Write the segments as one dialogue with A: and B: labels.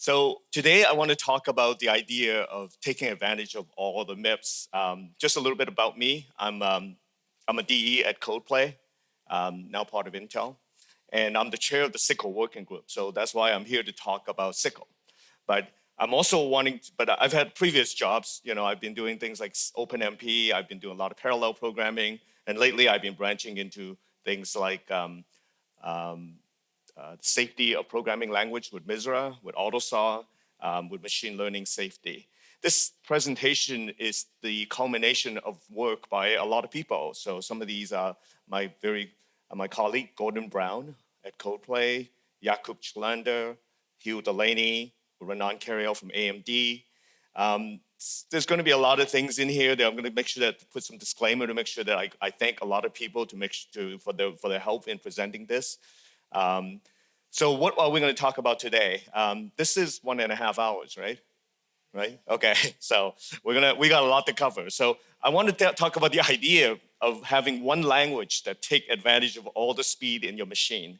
A: So today I want to talk about the idea of taking advantage of all the MIPS. Just a little bit about me. I'm a DE at Codeplay, now part of Intel, and I'm the chair of the SYCL working group. So that's why I'm here to talk about SYCL. But I'm also but I've had previous jobs. I've been doing things like OpenMP. I've been doing a lot of parallel programming, and lately I've been branching into things like safety of programming language with MISRA, with AutoSAR, with machine learning safety. This presentation is the culmination of work by a lot of people. So some of these are my colleague, Gordon Brown at Codeplay, Jakub Chilander, Hugh Delaney, Renan Carriel from AMD. There's going to be a lot of things in here that I'm going to make sure that put some disclaimer to make sure that I thank a lot of people for their help in presenting this. So what are we going to talk about today? This is 1.5 hours, right? Right? Okay. So we got a lot to cover. So I want to talk about the idea of having one language that take advantage of all the speed in your machine.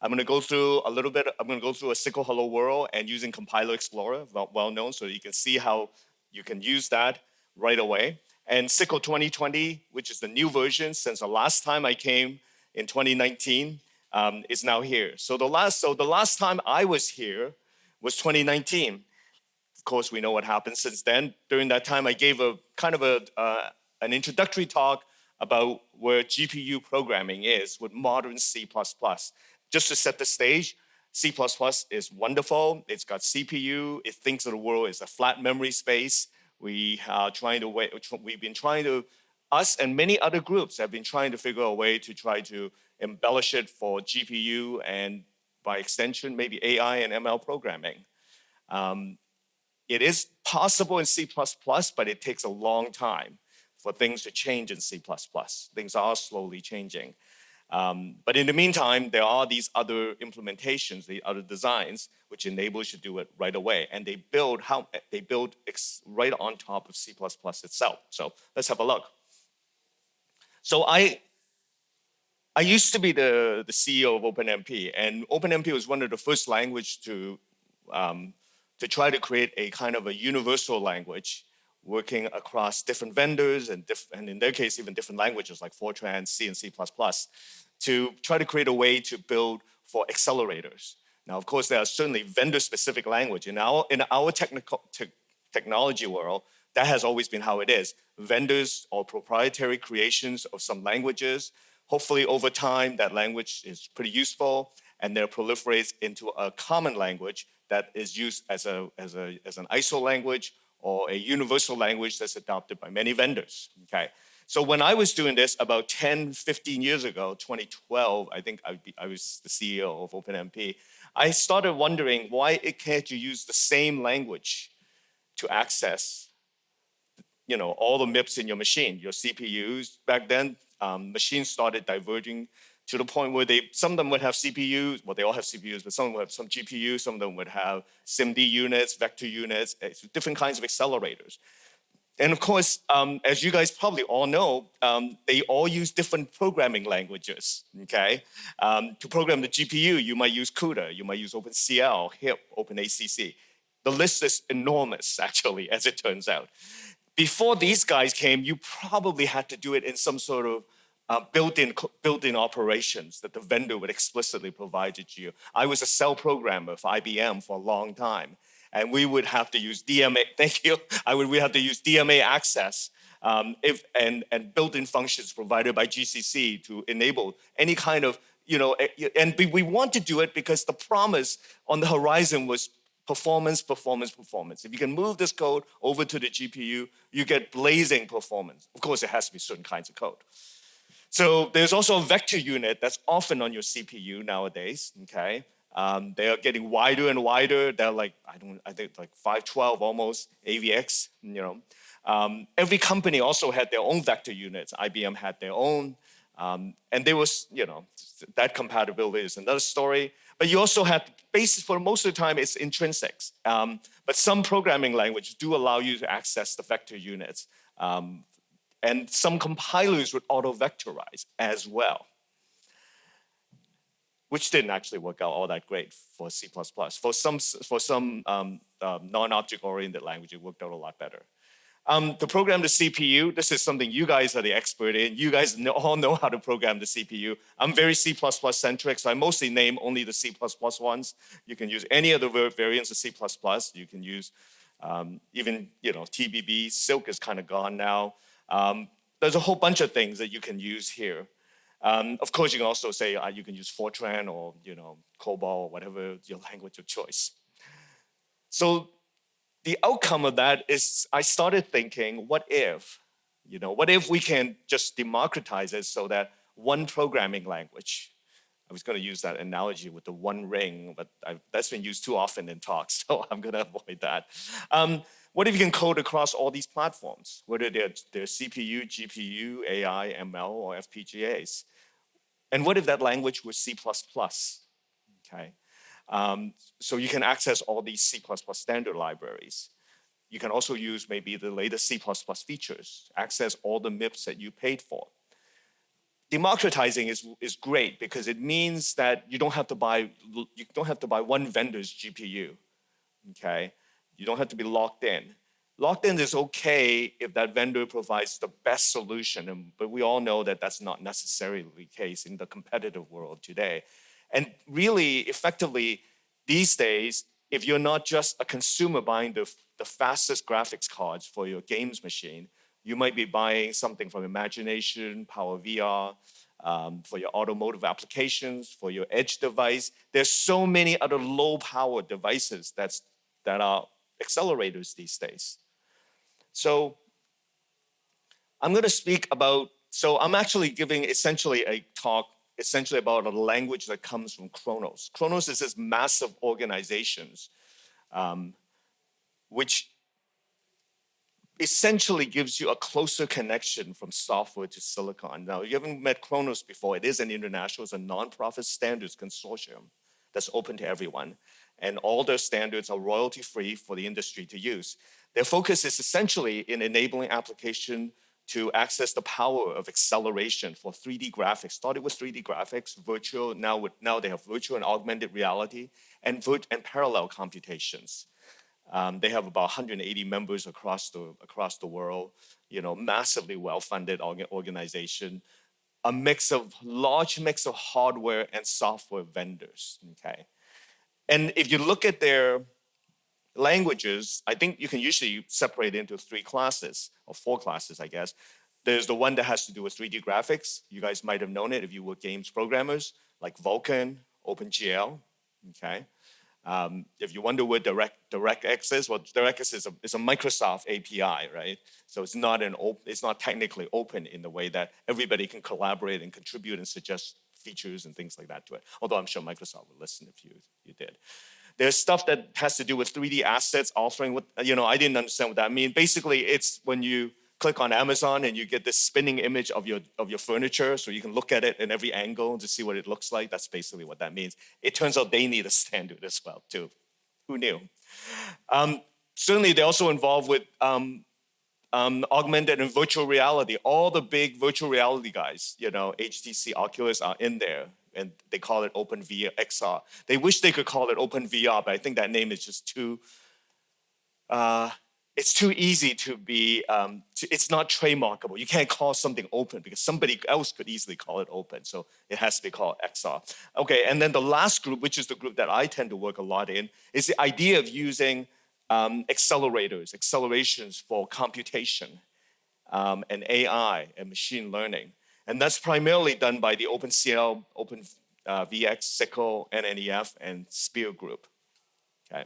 A: I'm going to go through a little bit. I'm going to go through a SYCL Hello World and using Compiler Explorer, well known, so you can see how you can use that right away. And SYCL 2020, which is the new version since the last time I came in 2019. Is now here. So the last time I was here was 2019. Of course, we know what happened since then. During that time, I gave a kind of an introductory talk about where GPU programming is with modern C++. Just to set the stage, C++ is wonderful. It's got CPU. It thinks of the world as a flat memory space. Us and many other groups have been trying to figure a way to try to embellish it for GPU and by extension, maybe AI and ML programming. It is possible in C++, but it takes a long time for things to change in C++. Things are slowly changing. But in the meantime, there are these other implementations, the other designs, which enable you to do it right away. And they build right on top of C++ itself. So let's have a look. So I used to be the CEO of OpenMP, and OpenMP was one of the first language to try to create a kind of a universal language working across different vendors and in their case, even different languages like Fortran, C, and C++, to try to create a way to build for accelerators. Now, of course, there are certainly vendor-specific language. In our technology world, that has always been how it is. Vendors or proprietary creations of some languages. Hopefully, over time, that language is pretty useful, and then proliferates into a common language that is used as an ISO language or a universal language that's adopted by many vendors. Okay. So when I was doing this about 10, 15 years ago, 2012, I think I was the CEO of OpenMP, I started wondering why can't you use the same language to access all the MIPS in your machine, your CPUs. Back then, machines started diverging to the point where some of them would have CPUs, well, they all have CPUs, but some of them would have some GPUs, some of them would have SIMD units, vector units, different kinds of accelerators. And of course, as you guys probably all know, they all use different programming languages, okay? To program the GPU, you might use CUDA, you might use OpenCL, HIP, OpenACC. The list is enormous, actually, as it turns out. Before these guys came, you probably had to do it in some sort of built-in operations that the vendor would explicitly provide to you. I was a cell programmer for IBM for a long time, and we would have to use DMA. Thank you. We have to use DMA access and built-in functions provided by GCC to enable any kind of and we want to do it because the promise on the horizon was performance. If you can move this code over to the GPU, you get blazing performance. Of course, it has to be certain kinds of code. So there's also a vector unit that's often on your CPU nowadays, okay? They are getting wider and wider. They're like, I think like 512 almost, AVX, Every company also had their own vector units. IBM had their own. And there was, that compatibility is another story. But you also have basis for most of the time, it's intrinsics. But some programming languages do allow you to access the vector units. And some compilers would auto-vectorize as well. which didn't actually work out all that great for C++. For some non-object-oriented language, it worked out a lot better. To program the CPU, this is something you guys are the expert in. You guys all know how to program the CPU. I'm very C++ centric, so I mostly name only the C++ ones. You can use any other variants of C++. You can use even TBB. Silk is kind of gone now. There's a whole bunch of things that you can use here. Of course, you can also say you can use Fortran or COBOL or whatever your language of choice. So the outcome of that is I started thinking, what if we can just democratize it so that one programming language, I was going to use that analogy with the one ring, but that's been used too often in talks, so I'm going to avoid that. What if you can code across all these platforms, whether they're CPU, GPU, AI, ML, or FPGAs? And what if that language was C++? Okay. So you can access all these C++ standard libraries. You can also use maybe the latest C++ features, access all the MIPS that you paid for. Democratizing is great because it means that you don't have to buy one vendor's GPU. Okay, you don't have to be locked in. Locked in is okay if that vendor provides the best solution, but we all know that that's not necessarily the case in the competitive world today. And really, effectively, these days, if you're not just a consumer buying the fastest graphics cards for your games machine, you might be buying something from Imagination, Power VR, for your automotive applications, for your edge device. There's so many other low-power devices that are accelerators these days. So I'm going to speak about, I'm actually giving essentially a talk about a language that comes from Khronos. Khronos is this massive organizations, which essentially gives you a closer connection from software to silicon. Now, you haven't met Khronos before. It is an international, it's a non-profit standards consortium that's open to everyone. And all their standards are royalty-free for the industry to use. Their focus is essentially in enabling application to access the power of acceleration for 3D graphics. Started with 3D graphics, virtual, now they have virtual and augmented reality, and parallel computations. They have about 180 members across the world, massively well-funded organization, a large mix of hardware and software vendors, okay? And if you look at their languages, I think you can usually separate into 3 classes, or 4 classes, I guess. There's the one that has to do with 3D graphics. You guys might have known it if you were games programmers, like Vulkan, OpenCL, okay? If you wonder where DirectX is, well, DirectX is a Microsoft API, right? So it's not technically open in the way that everybody can collaborate and contribute and suggest features and things like that to it. Although I'm sure Microsoft would listen if you did. There's stuff that has to do with 3D assets, authoring. I didn't understand what that means. Basically, it's when you click on Amazon and you get this spinning image of your furniture, so you can look at it in every angle to see what it looks like. That's basically what that means. It turns out they need a standard as well, too. Who knew? Certainly, they're also involved with augmented and virtual reality. All the big virtual reality guys, HTC, Oculus are in there, and they call it OpenVR XR. They wish they could call it OpenVR, but I think that name is just too, it's too easy to be, it's not trademarkable. You can't call something open because somebody else could easily call it open, so it has to be called XR. Okay, and then the last group, which is the group that I tend to work a lot in, is the idea of using accelerators, accelerations for computation, and AI and machine learning. And that's primarily done by the OpenCL, OpenVX, SYCL, NNEF, and SPEAR group. Okay.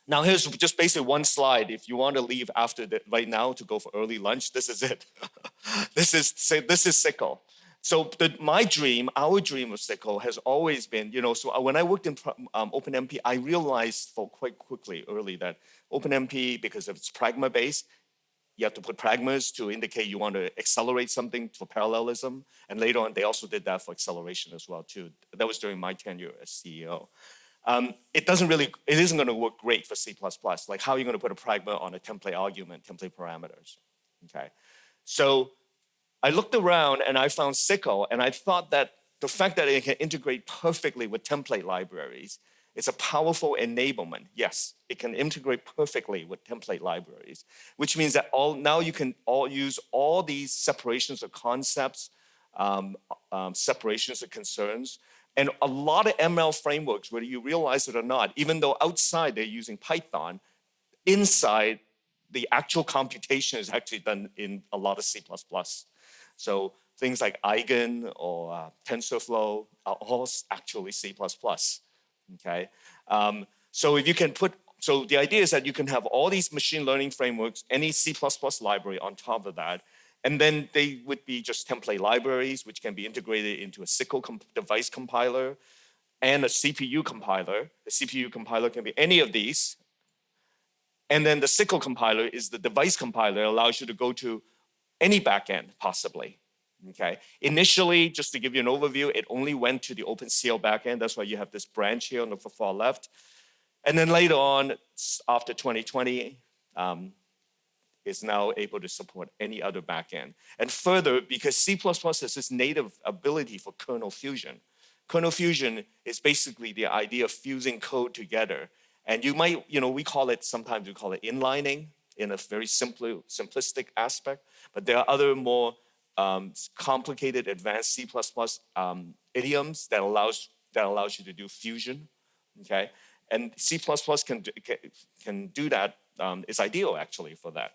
A: Now here's just basically one slide. If you want to leave right now to go for early lunch, this is it. This is SYCL. So our dream of SYCL has always been, so when I worked in OpenMP, I realized quite quickly early that OpenMP, because of its pragma base, you have to put pragmas to indicate you want to accelerate something for parallelism. And later on, they also did that for acceleration as well, too. That was during my tenure as CEO. It isn't going to work great for C++. Like, how are you going to put a pragma on a template argument, template parameters? Okay. So I looked around and I found SYCL, and I thought that the fact that it can integrate perfectly with template libraries is a powerful enablement. Yes, it can integrate perfectly with template libraries, which means that now you can use all these separations of concepts, separations of concerns, and a lot of ML frameworks, whether you realize it or not, even though outside they're using Python, inside the actual computation is actually done in a lot of C++. So things like Eigen or TensorFlow are all actually C++. Okay, so if you can so the idea is that you can have all these machine learning frameworks, any C++ library on top of that, and then they would be just template libraries, which can be integrated into a SYCL device compiler and a CPU compiler. The CPU compiler can be any of these. And then the SYCL compiler is the device compiler. It allows you to go to any backend, possibly. Okay. Initially, just to give you an overview, it only went to the OpenCL backend. That's why you have this branch here on the far left. And then later on, after 2020, it's now able to support any other backend. And further, because C++ has this native ability for kernel fusion. Kernel fusion is basically the idea of fusing code together. And you might, sometimes we call it inlining in a very simplistic aspect, but there are other more complicated advanced C++ idioms that allows you to do fusion, okay? And C++ can do that, it's ideal actually for that.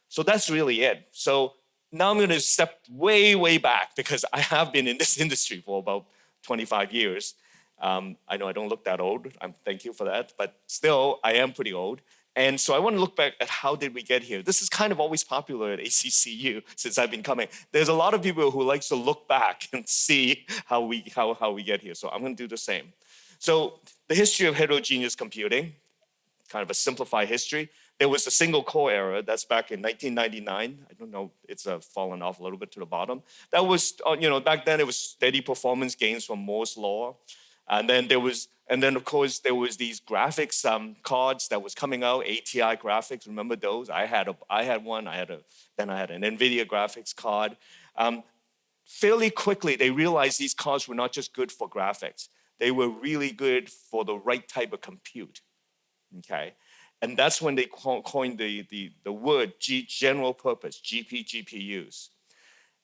A: So that's really it. So now I'm gonna step way, way back because I have been in this industry for about 25 years. I know I don't look that old, thank you for that, but still I am pretty old. And so I want to look back at how did we get here. This is kind of always popular at ACCU since I've been coming. There's a lot of people who likes to look back and see how we get here. So I'm going to do the same. So the history of heterogeneous computing, kind of a simplified history. There was the single core era, that's back in 1999. I don't know, it's fallen off a little bit to the bottom. That was, back then it was steady performance gains from Moore's law. And then of course there was these graphics cards that was coming out, ATI graphics. Remember those? I had one. Then I had an NVIDIA graphics card. Fairly quickly they realized these cards were not just good for graphics. They were really good for the right type of compute. Okay, and that's when they coined the word general purpose GPUs.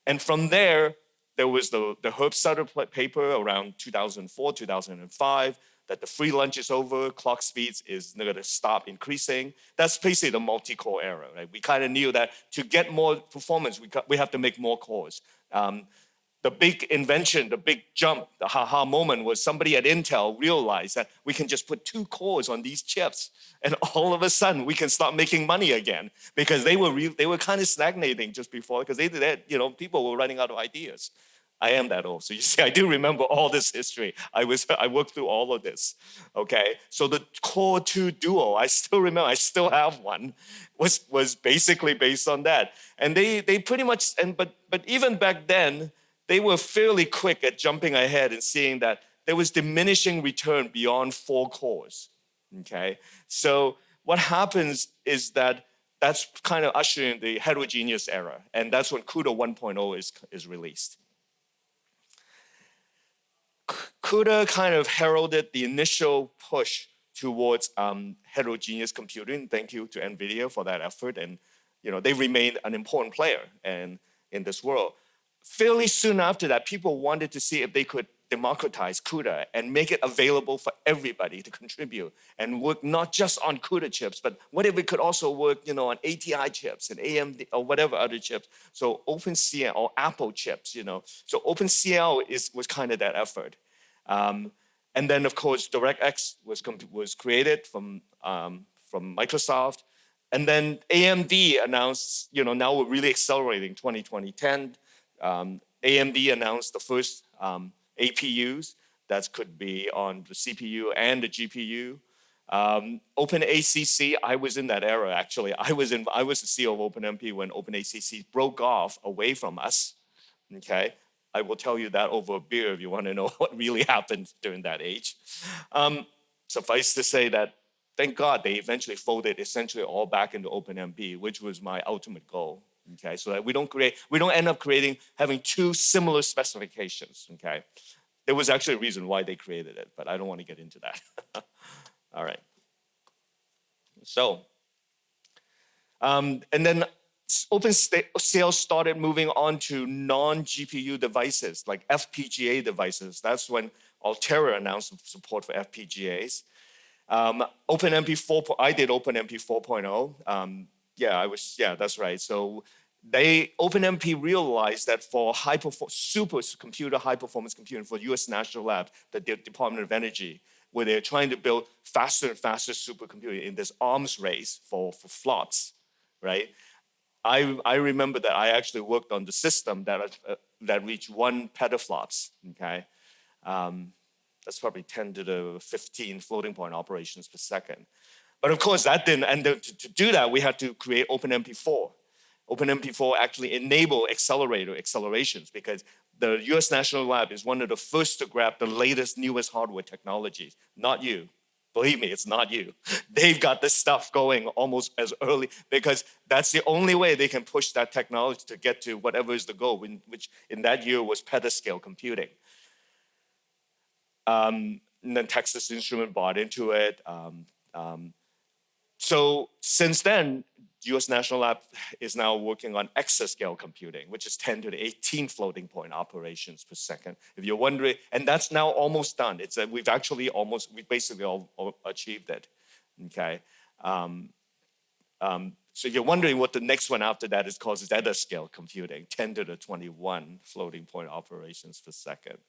A: And from there was the Herbstadter paper around 2004, 2005, that the free lunch is over, clock speeds is going to stop increasing. That's basically the multi-core era, right? We kind of knew that to get more performance, we have to make more cores. The big invention, the big jump, the ha-ha moment was somebody at Intel realized that we can just put 2 cores on these chips, and all of a sudden we can start making money again because they were kind of stagnating just before because people were running out of ideas. I am that old, so you see, I do remember all this history. I worked through all of this. Okay, so the Core 2 Duo, I still remember, I still have one, was basically based on that, and they pretty much but even back then. They were fairly quick at jumping ahead and seeing that there was diminishing return beyond 4 cores, okay? So what happens is that's kind of ushering the heterogeneous era, and that's when CUDA 1.0 is released. CUDA kind of heralded the initial push towards heterogeneous computing. Thank you to NVIDIA for that effort, and they remained an important player in this world. Fairly soon after that, people wanted to see if they could democratize CUDA and make it available for everybody to contribute and work not just on CUDA chips, but what if it could also work, on ATI chips and AMD or whatever other chips. So OpenCL or Apple chips, So OpenCL was kind of that effort. And then of course DirectX was created from Microsoft. And then AMD announced, now we're really accelerating 2010. AMD announced the first APUs that could be on the CPU and the GPU. OpenACC, I was in that era actually. I was the CEO of OpenMP when OpenACC broke off away from us. Okay, I will tell you that over a beer if you want to know what really happened during that age. Suffice to say that thank God they eventually folded essentially all back into OpenMP, which was my ultimate goal. okay? So that we don't end up having two similar specifications, okay? There was actually a reason why they created it, but I don't want to get into that. All right. So, and then OpenCL started moving on to non-GPU devices, like FPGA devices. That's when Altera announced support for FPGAs. OpenMP 4, I did OpenMP 4.0. Yeah, that's right. So OpenMP realized that for supercomputer high-performance computing for US National Lab, the Department of Energy, where they're trying to build faster and faster supercomputing in this arms race for flops, right? I remember that I actually worked on the system that reached 1 petaflops, okay? That's probably 10 to the 15 floating point operations per second. But of course, that didn't, and to do that, we had to create OpenMP4. OpenMP4 actually enabled accelerations because the US National Lab is one of the first to grab the latest, newest hardware technologies. Not you. Believe me, it's not you. They've got this stuff going almost as early because that's the only way they can push that technology to get to whatever is the goal, which in that year was petascale computing. And then Texas Instrument bought into it. So since then, US National Lab is now working on exascale computing, which is 10 to the 18 floating point operations per second. If you're wondering, and that's now almost done. We've basically all achieved it, okay? So you're wondering what the next one after that is called zetascale computing, 10 to the 21 floating point operations per second.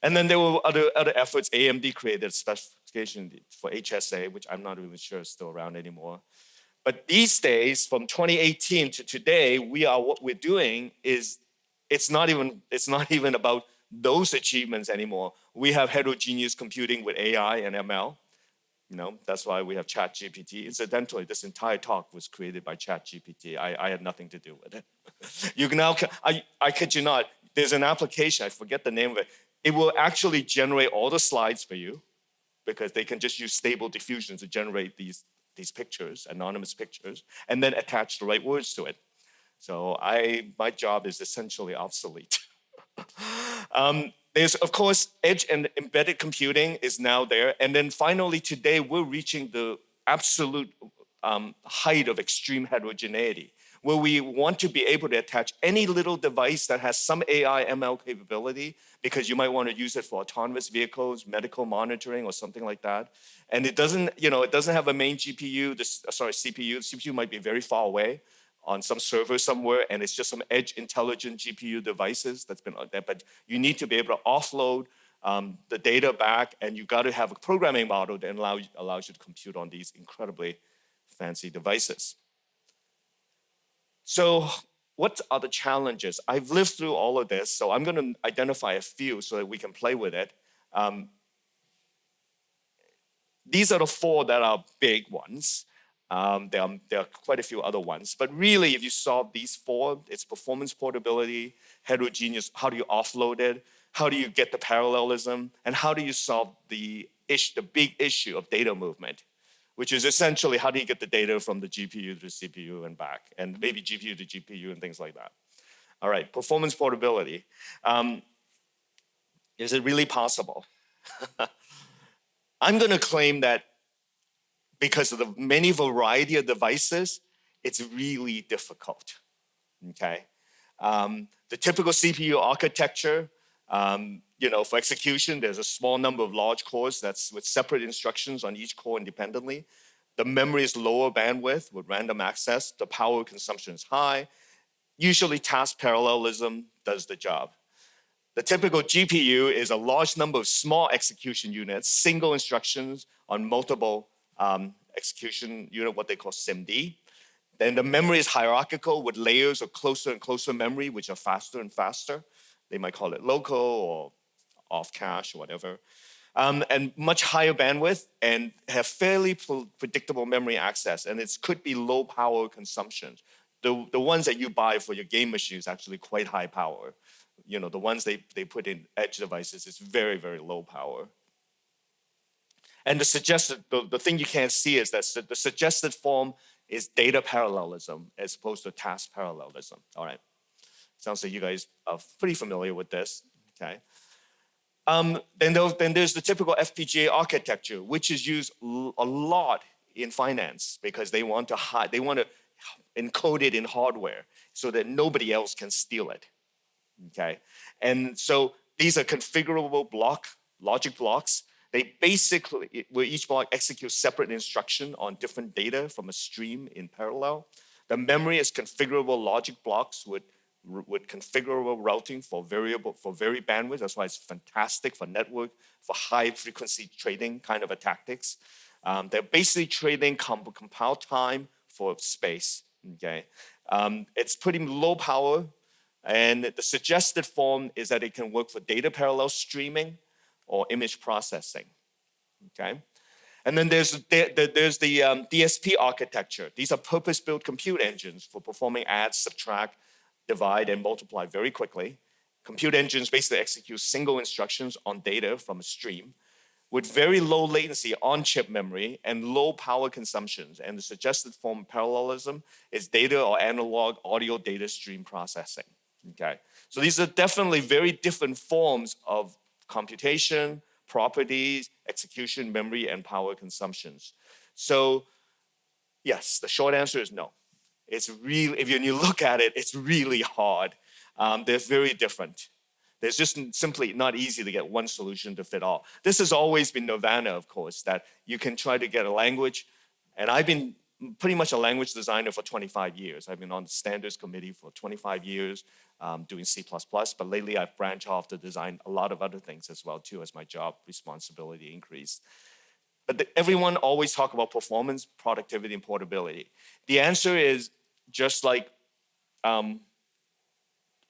A: And then there were other efforts. AMD created specification for HSA, which I'm not even sure is still around anymore. But these days, from 2018 to today, what we're doing is it's not even about those achievements anymore. We have heterogeneous computing with AI and ML. That's why we have ChatGPT. Incidentally, this entire talk was created by ChatGPT. I had nothing to do with it. You can now, I kid you not, there's an application, I forget the name of it. It will actually generate all the slides for you because they can just use stable diffusion to generate these pictures, anonymous pictures, and then attach the right words to it. So my job is essentially obsolete. There's, of course, edge and embedded computing is now there. And then finally today, we're reaching the absolute height of extreme heterogeneity, where we want to be able to attach any little device that has some AI ML capability, because you might want to use it for autonomous vehicles, medical monitoring, or something like that. And it doesn't have a main CPU, CPU. The CPU might be very far away on some server somewhere, and it's just some edge intelligent GPU devices that's been out there. But you need to be able to offload the data back, and you got to have a programming model that allows you to compute on these incredibly fancy devices. So what are the challenges? I've lived through all of this, so I'm going to identify a few so that we can play with it. These are the 4 that are big ones. There are quite a few other ones, but really, if you solve these 4, it's performance portability, heterogeneous, how do you offload it, how do you get the parallelism, and how do you solve the big issue of data movement, which is essentially how do you get the data from the GPU to the CPU and back, and maybe GPU to GPU and things like that. All right, performance portability. Is it really possible? I'm going to claim that because of the many variety of devices, it's really difficult, okay? The typical CPU architecture, for execution, there's a small number of large cores that's with separate instructions on each core independently. The memory is lower bandwidth with random access. The power consumption is high. Usually task parallelism does the job. The typical GPU is a large number of small execution units, single instructions on multiple execution unit, what they call SIMD. Then the memory is hierarchical with layers of closer and closer memory, which are faster and faster. They might call it local or off cache or whatever. And much higher bandwidth and have fairly predictable memory access. And it could be low power consumption. The ones that you buy for your game machine is actually quite high power. The ones they put in edge devices is very, very low power. And the thing you can't see is that the suggested form is data parallelism as opposed to task parallelism. All right. Sounds like you guys are pretty familiar with this. Okay. Then there's the typical FPGA architecture, which is used a lot in finance because they want to encode it in hardware so that nobody else can steal it. Okay, and so these are configurable logic blocks. They basically, where each block executes separate instruction on different data from a stream in parallel. The memory is configurable logic blocks with configurable routing for very bandwidth. That's why it's fantastic for network, for high frequency trading kind of a tactics. They're basically trading compile time for space. Okay, it's pretty low power, and the suggested form is that it can work for data parallel streaming or image processing. Okay, and then there's the DSP architecture. These are purpose-built compute engines for performing add, subtract, divide, and multiply very quickly. Compute engines basically execute single instructions on data from a stream with very low latency on-chip memory and low power consumptions. And the suggested form of parallelism is data or analog audio data stream processing. Okay, so these are definitely very different forms of computation, properties, execution, memory, and power consumptions. So yes, the short answer is no. It's really, if you look at it, it's really hard. They're very different. There's just simply not easy to get one solution to fit all. This has always been nirvana, of course, that you can try to get a language. And I've been pretty much a language designer for 25 years. I've been on the standards committee for 25 years, doing C++, but lately I've branched off to design a lot of other things as well too, as my job responsibility increased. But everyone always talk about performance, productivity, and portability. The answer is just like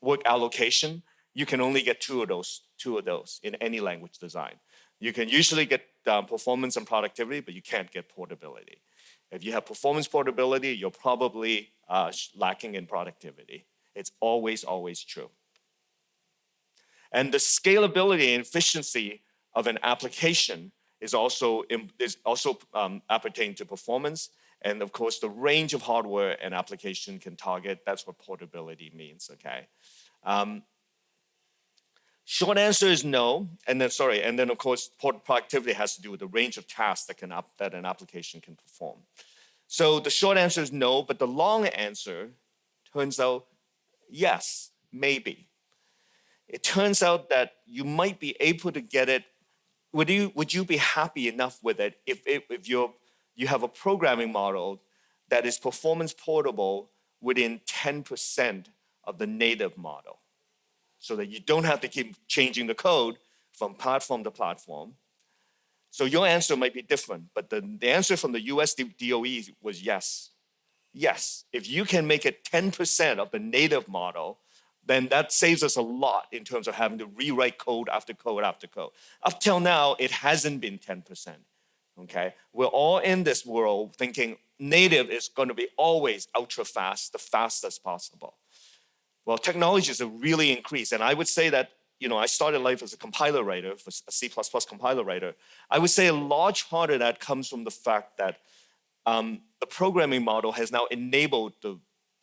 A: work allocation, you can only get two of those in any language design. You can usually get performance and productivity, but you can't get portability. If you have performance portability, you're probably lacking in productivity. It's always, always true. And the scalability and efficiency of an application is also appertaining to performance. And of course, the range of hardware an application can target, that's what portability means, okay? Short answer is no, and then of course, productivity has to do with the range of tasks that an application can perform. So the short answer is no, but the long answer turns out yes, maybe. It turns out that you might be able to get it. Would you be happy enough with it if you have a programming model that is performance portable within 10% of the native model, so that you don't have to keep changing the code from platform to platform? So your answer might be different, but the answer from the US DOE was yes. Yes, if you can make it 10% of the native model, then that saves us a lot in terms of having to rewrite code after code after code. Up till now, it hasn't been 10%, okay? We're all in this world thinking native is gonna be always ultra fast, the fastest possible. Well, technologies have really increased, and I would say that, I started life as a compiler writer, a C++ compiler writer. I would say a large part of that comes from the fact that the programming model has now enabled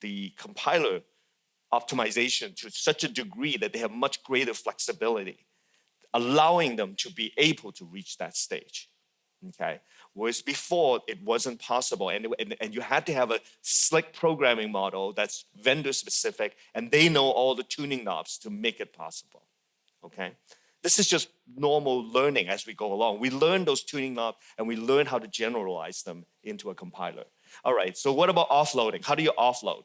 A: the compiler optimization to such a degree that they have much greater flexibility, allowing them to be able to reach that stage, okay? Whereas before, it wasn't possible, and you had to have a slick programming model that's vendor-specific, and they know all the tuning knobs to make it possible, okay? This is just normal learning as we go along. We learn those tuning knobs, and we learn how to generalize them into a compiler. All right, so what about offloading? How do you offload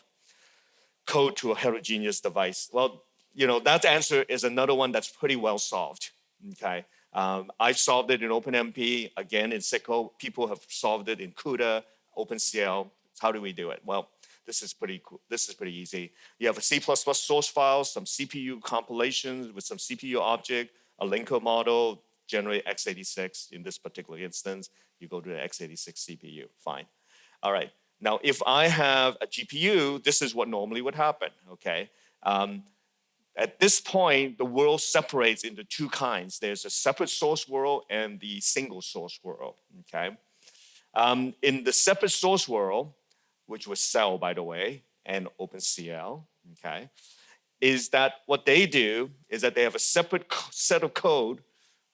A: code to a heterogeneous device? Well, that answer is another one that's pretty well solved, okay? I've solved it in OpenMP, again in SYCL. People have solved it in CUDA, OpenCL. How do we do it? Well, this is pretty cool. This is pretty easy. You have a C++ source file, some CPU compilations with some CPU object, a linker model, generate x86. In this particular instance, you go to the x86 CPU, fine. All right. Now, if I have a GPU, this is what normally would happen, okay? At this point, the world separates into two kinds. There's a separate source world and the single source world, okay? In the separate source world, which was CEL, by the way, and OpenCL, okay, is that what they do is that they have a separate set of code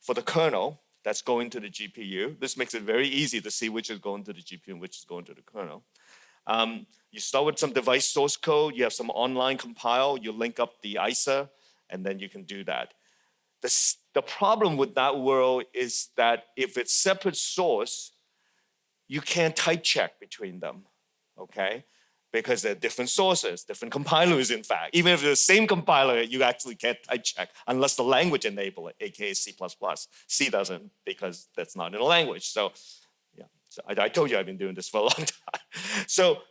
A: for the kernel that's going to the GPU. This makes it very easy to see which is going to the GPU and which is going to the kernel. You start with some device source code, you have some online compile, you link up the ISA, and then you can do that. The problem with that world is that if it's separate source, you can't type check between them, okay? Because they're different sources, different compilers, in fact. Even if they're the same compiler, you actually can't type check unless the language enable it, aka C++. C doesn't because that's not in a language. So yeah, so I told you I've been doing this for a long time. So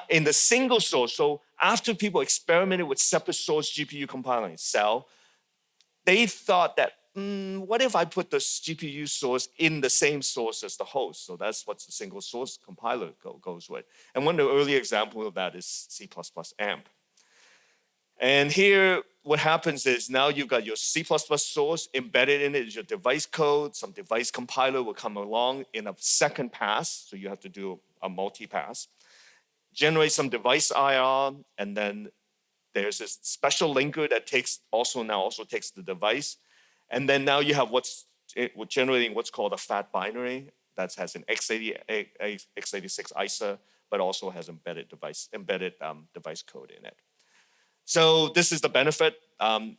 A: in the single source, so after people experimented with separate source GPU compiling, CEL, they thought that, what if I put the GPU source in the same source as the host? So that's what the single source compiler goes with. And one of the early examples of that is C++ AMP. And here, what happens is now you've got your C++ source, embedded in it is your device code, some device compiler will come along in a second pass, so you have to do a multi-pass, generate some device IR, and then there's this special linker that also takes the device. And then now you have generating what's called a fat binary that has an x86 ISA, but also has embedded device code in it. So this is the benefit.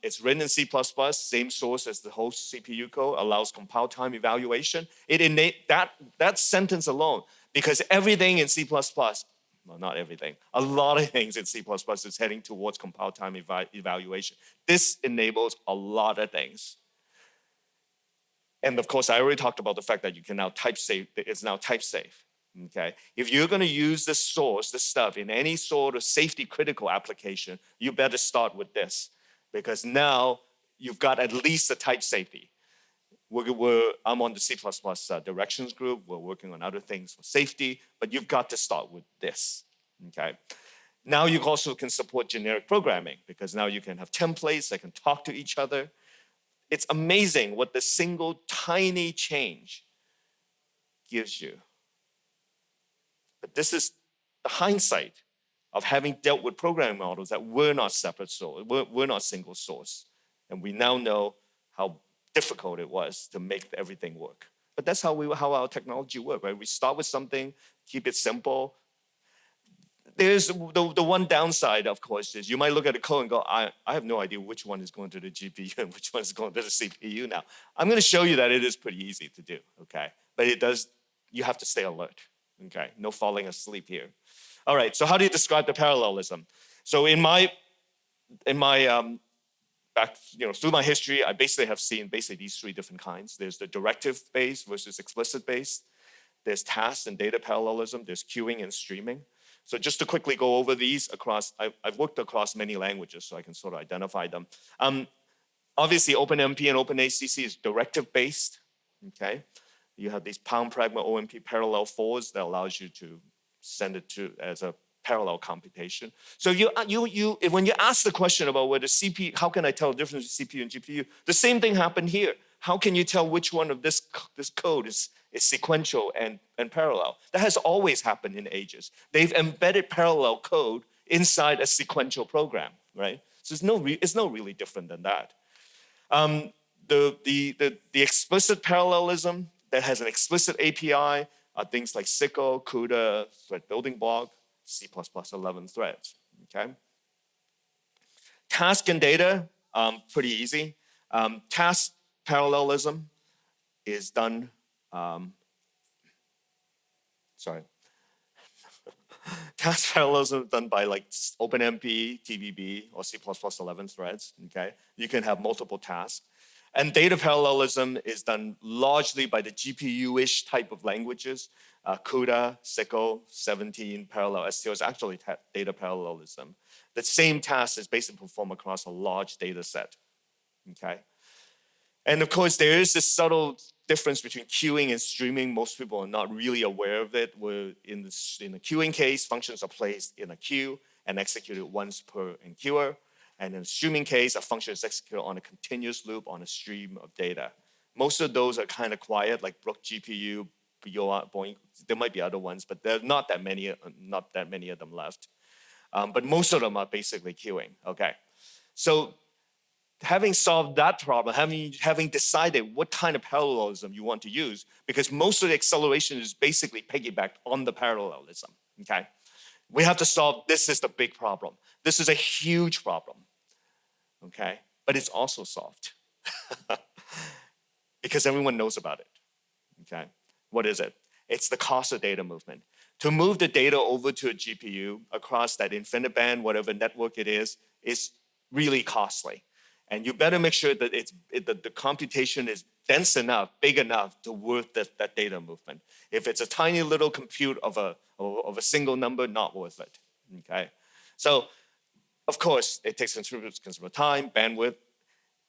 A: It's written in C++, same source as the host CPU code, allows compile time evaluation. That sentence alone, because everything in C++, well, not everything, a lot of things in C++ is heading towards compile time evaluation. This enables a lot of things. And of course, I already talked about the fact that you can now type safe, it's now type safe, okay? If you're gonna use this source, this stuff in any sort of safety critical application, you better start with this because now you've got at least a type safety. I'm on the C++ directions group. We're working on other things for safety, but you've got to start with this, okay? Now you also can support generic programming because now you can have templates that can talk to each other. It's amazing what the single tiny change gives you. But this is the hindsight of having dealt with programming models that were not separate source, were not single source. And we now know how difficult it was to make everything work. But that's how our technology works, right? We start with something, keep it simple. There's the one downside, of course, is you might look at the code and go, I have no idea which one is going to the GPU and which one is going to the CPU now. I'm going to show you that it is pretty easy to do, okay? But you have to stay alert, okay? No falling asleep here. All right, so how do you describe the parallelism? So in my through my history, I basically have seen these three different kinds. There's the directive-based versus explicit-based. There's task and data parallelism. There's queuing and streaming. So just to quickly go over these I've worked across many languages, so I can sort of identify them. Obviously, OpenMP and OpenACC is directive-based, okay? You have these pound pragma OMP parallel forwards that allows you to send it to as a parallel computation. So when you ask the question about whether CPU, how can I tell the difference between CPU and GPU? The same thing happened here. How can you tell which one of this code is sequential and parallel? That has always happened in ages. They've embedded parallel code inside a sequential program, right? So it's no really different than that. The explicit parallelism that has an explicit API are things like SYCL, CUDA, thread building block, C++ 11 threads, okay? Task and data, pretty easy. Task parallelism is done, task parallelism is done by like OpenMP, TBB, or C++ 11 threads, okay? You can have multiple tasks. And data parallelism is done largely by the GPU-ish type of languages. CUDA, SYCL, 17, parallel STL is actually data parallelism. The same task is basically performed across a large data set, okay? And of course, there is this subtle difference between queuing and streaming. Most people are not really aware of it. Where in the queuing case, functions are placed in a queue and executed once per enqueuer. And in the streaming case, a function is executed on a continuous loop on a stream of data. Most of those are kind of quiet, like Brook GPU, Boeing. There might be other ones, but there are not that many of them left. But most of them are basically queuing. Okay, so having solved that problem, having decided what kind of parallelism you want to use, because most of the acceleration is basically piggybacked on the parallelism. Okay, we have to solve. This is the big problem. This is a huge problem. Okay, but it's also solved because everyone knows about it. Okay, what is it? It's the cost of data movement. To move the data over to a GPU across that infinite band, whatever network it is really costly. And you better make sure that the computation is dense enough, big enough to worth that data movement. If it's a tiny little compute of a single number, not worth it. Okay, so of course it takes considerable time, bandwidth.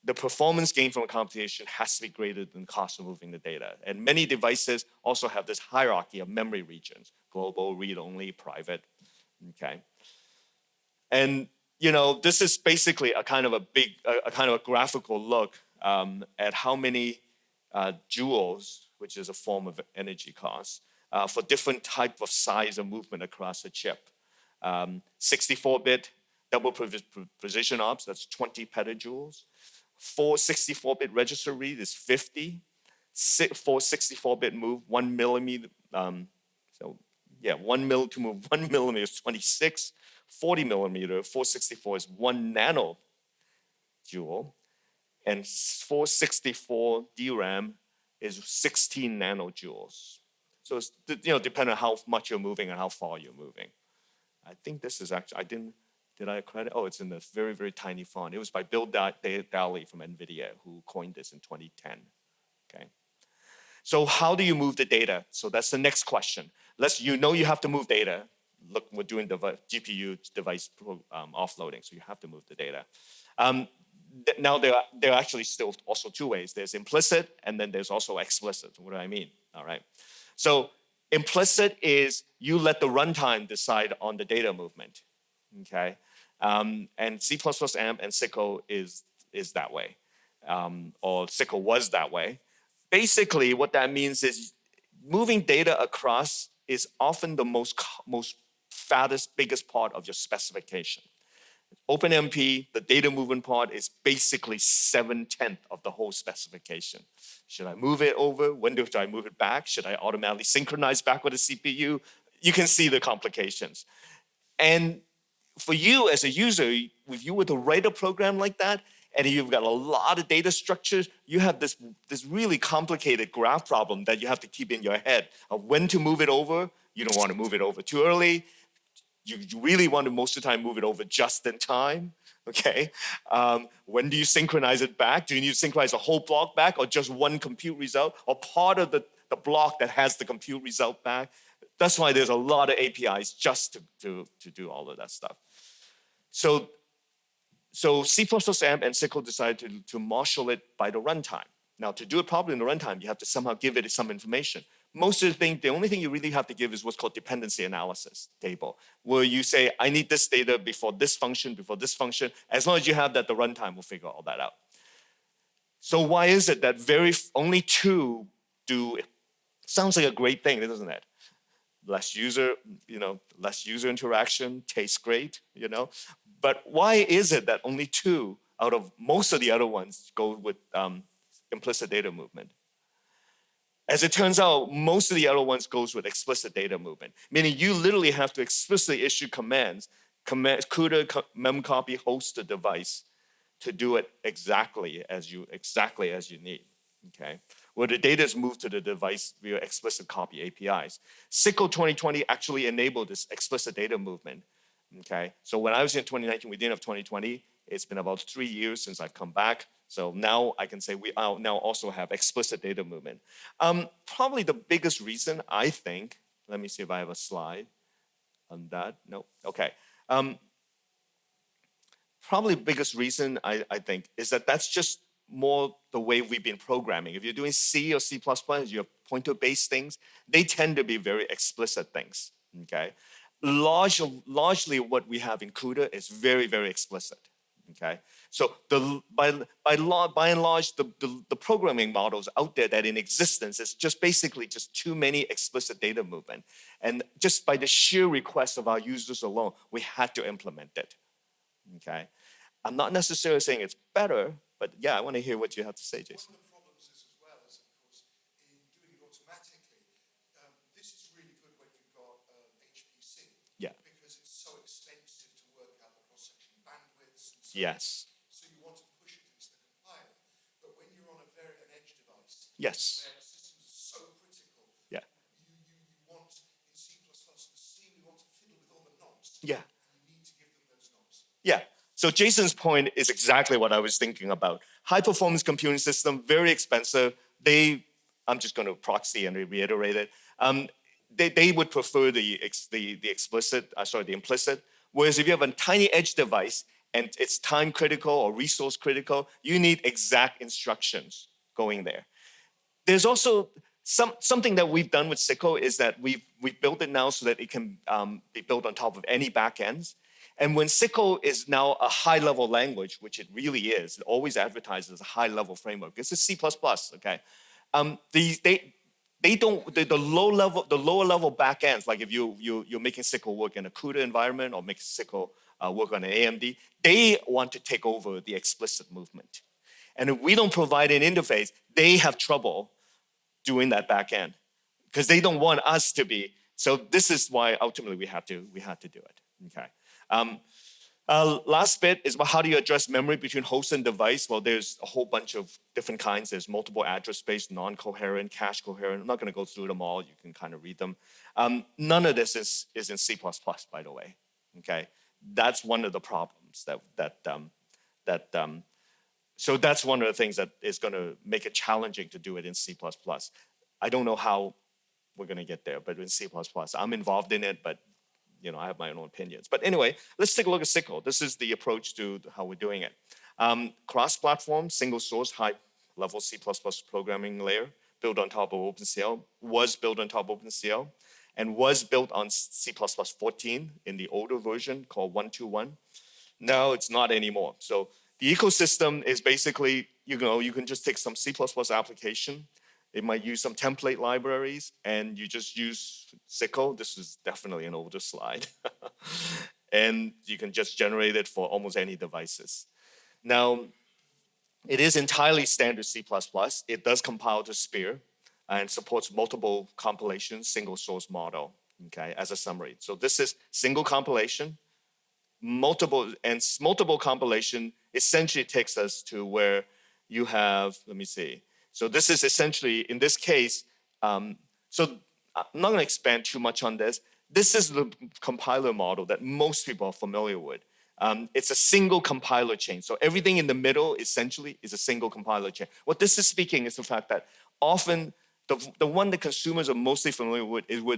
A: The performance gain from a computation has to be greater than the cost of moving the data. And many devices also have this hierarchy of memory regions: global, read-only, private. Okay, and this is basically a kind of a graphical look at how many joules, which is a form of energy cost, for different type of size of movement across a chip. 64-bit double precision ops, that's 20 petajoules. 4 64-bit register read is 50. 4 64-bit move 1 millimeter. 1 mil to move 1 millimeter is 26. 40 millimeter 464 is 1 nanojoule, and 464 DRAM is 16 nanojoules. So it's depending on how much you're moving and how far you're moving. I think this is actually did I credit? Oh, it's in this very, very tiny font. It was by Bill Dally from NVIDIA who coined this in 2010. Okay. So how do you move the data? So that's the next question. You have to move data. Look, we're doing the GPU device offloading, so you have to move the data. Now there are actually still also two ways. There's implicit, and then there's also explicit. What do I mean? All right. So implicit is you let the runtime decide on the data movement. Okay. And C++ AMP and SYCL is that way, or SYCL was that way. Basically, what that means is moving data across is often the most fattest, biggest part of your specification. OpenMP, the data movement part, is basically 7/10 of the whole specification. Should I move it over? When do I move it back? Should I automatically synchronize back with the CPU? You can see the complications. And for you as a user, if you were to write a program like that, and you've got a lot of data structures, you have this really complicated graph problem that you have to keep in your head of when to move it over. You don't want to move it over too early. You really want to most of the time move it over just in time. Okay. When do you synchronize it back? Do you need to synchronize the whole block back, or just one compute result, or part of the block that has the compute result back? That's why there's a lot of APIs just to do all of that stuff. So C++ AMP and SYCL decided to marshal it by the runtime. Now, to do it properly in the runtime, you have to somehow give it some information. Most of the only thing you really have to give is what's called dependency analysis table, where you say, I need this data before this function, before this function. As long as you have that, the runtime will figure all that out. So why is it that only two do it? Sounds like a great thing, doesn't it? Less user interaction, tastes great, But why is it that only two out of most of the other ones go with implicit data movement? As it turns out, most of the other ones goes with explicit data movement, meaning you literally have to explicitly issue commands, CUDA, memcopy, host the device to do it exactly as you need. Okay, where the data is moved to the device via explicit copy APIs. SYCL 2020 actually enabled this explicit data movement. Okay, so when I was in 2019, we didn't have 2020. It's been about 3 years since I've come back. So now I can say we now also have explicit data movement. Probably the biggest reason, I think, let me see if I have a slide on that. No, okay. Probably the biggest reason, I think, is that that's just more the way we've been programming. If you're doing C or C++, you have pointer-based things, they tend to be very explicit things, okay? Largely what we have in CUDA is very, very explicit, Okay, so by and large, the programming models out there that in existence is just basically just too many explicit data movement, and just by the sheer request of our users alone, we had to implement it. Okay, I'm not necessarily saying it's better, but yeah, I want to hear what you have to say, Jason.
B: One of the problems is as well is, of course, in doing it automatically, this is really good when you've got HPC.
A: Yeah.
B: Because it's so expensive to work out the cross-section bandwidths and so
A: Yes.
B: So you want to push it into the compiler. But when you're on an edge device,
A: yes.
B: where systems are so critical,
A: yeah.
B: you want, in C++, the C, we want to fiddle with all the knobs.
A: Yeah.
B: And you need to give them those knobs.
A: Yeah. So Jason's point is exactly what I was thinking about. High performance computing system, very expensive. I'm just going to proxy and reiterate it. They would prefer the implicit. Whereas if you have a tiny edge device and it's time critical or resource critical, you need exact instructions going there. There's also something that we've done with SYCL is that we've built it now so that it can be built on top of any backends. And when SYCL is now a high-level language, which it really is, it always advertises as a high-level framework. This is C++, okay? The lower level backends, like if you're making SYCL work in a CUDA environment or make SYCL work on an AMD, they want to take over the explicit movement. And if we don't provide an interface, they have trouble doing that backend because they don't want us to be. So this is why ultimately we had to do it. Okay. Last bit is about how do you address memory between host and device? Well, there's a whole bunch of different kinds. There's multiple address space, non-coherent, cache coherent. I'm not going to go through them all. You can kind of read them. None of this is in C++, by the way. Okay, that's one of the problems so that's one of the things that is going to make it challenging to do it in C++. I don't know how we're going to get there, but in C++, I'm involved in it, but I have my own opinions. But anyway, let's take a look at SYCL. This is the approach to how we're doing it. Cross-platform, single source, high-level C++ programming layer built on top of OpenCL, was built on top of OpenCL, and was built on C++ 14 in the older version called 1.2.1. Now it's not anymore. So the ecosystem is basically, you can just take some C++ application. It might use some template libraries, and you just use SYCL. This is definitely an older slide. And you can just generate it for almost any devices. Now, it is entirely standard C++. It does compile to Spear and supports multiple compilations, single source model, okay, as a summary. So this is single compilation, multiple compilation essentially takes us to where you have, let me see. So this is essentially, in this case, so I'm not going to expand too much on this. This is the compiler model that most people are familiar with. It's a single compiler chain. So everything in the middle essentially is a single compiler chain. What this is speaking is the fact that often the one that consumers are mostly familiar with is where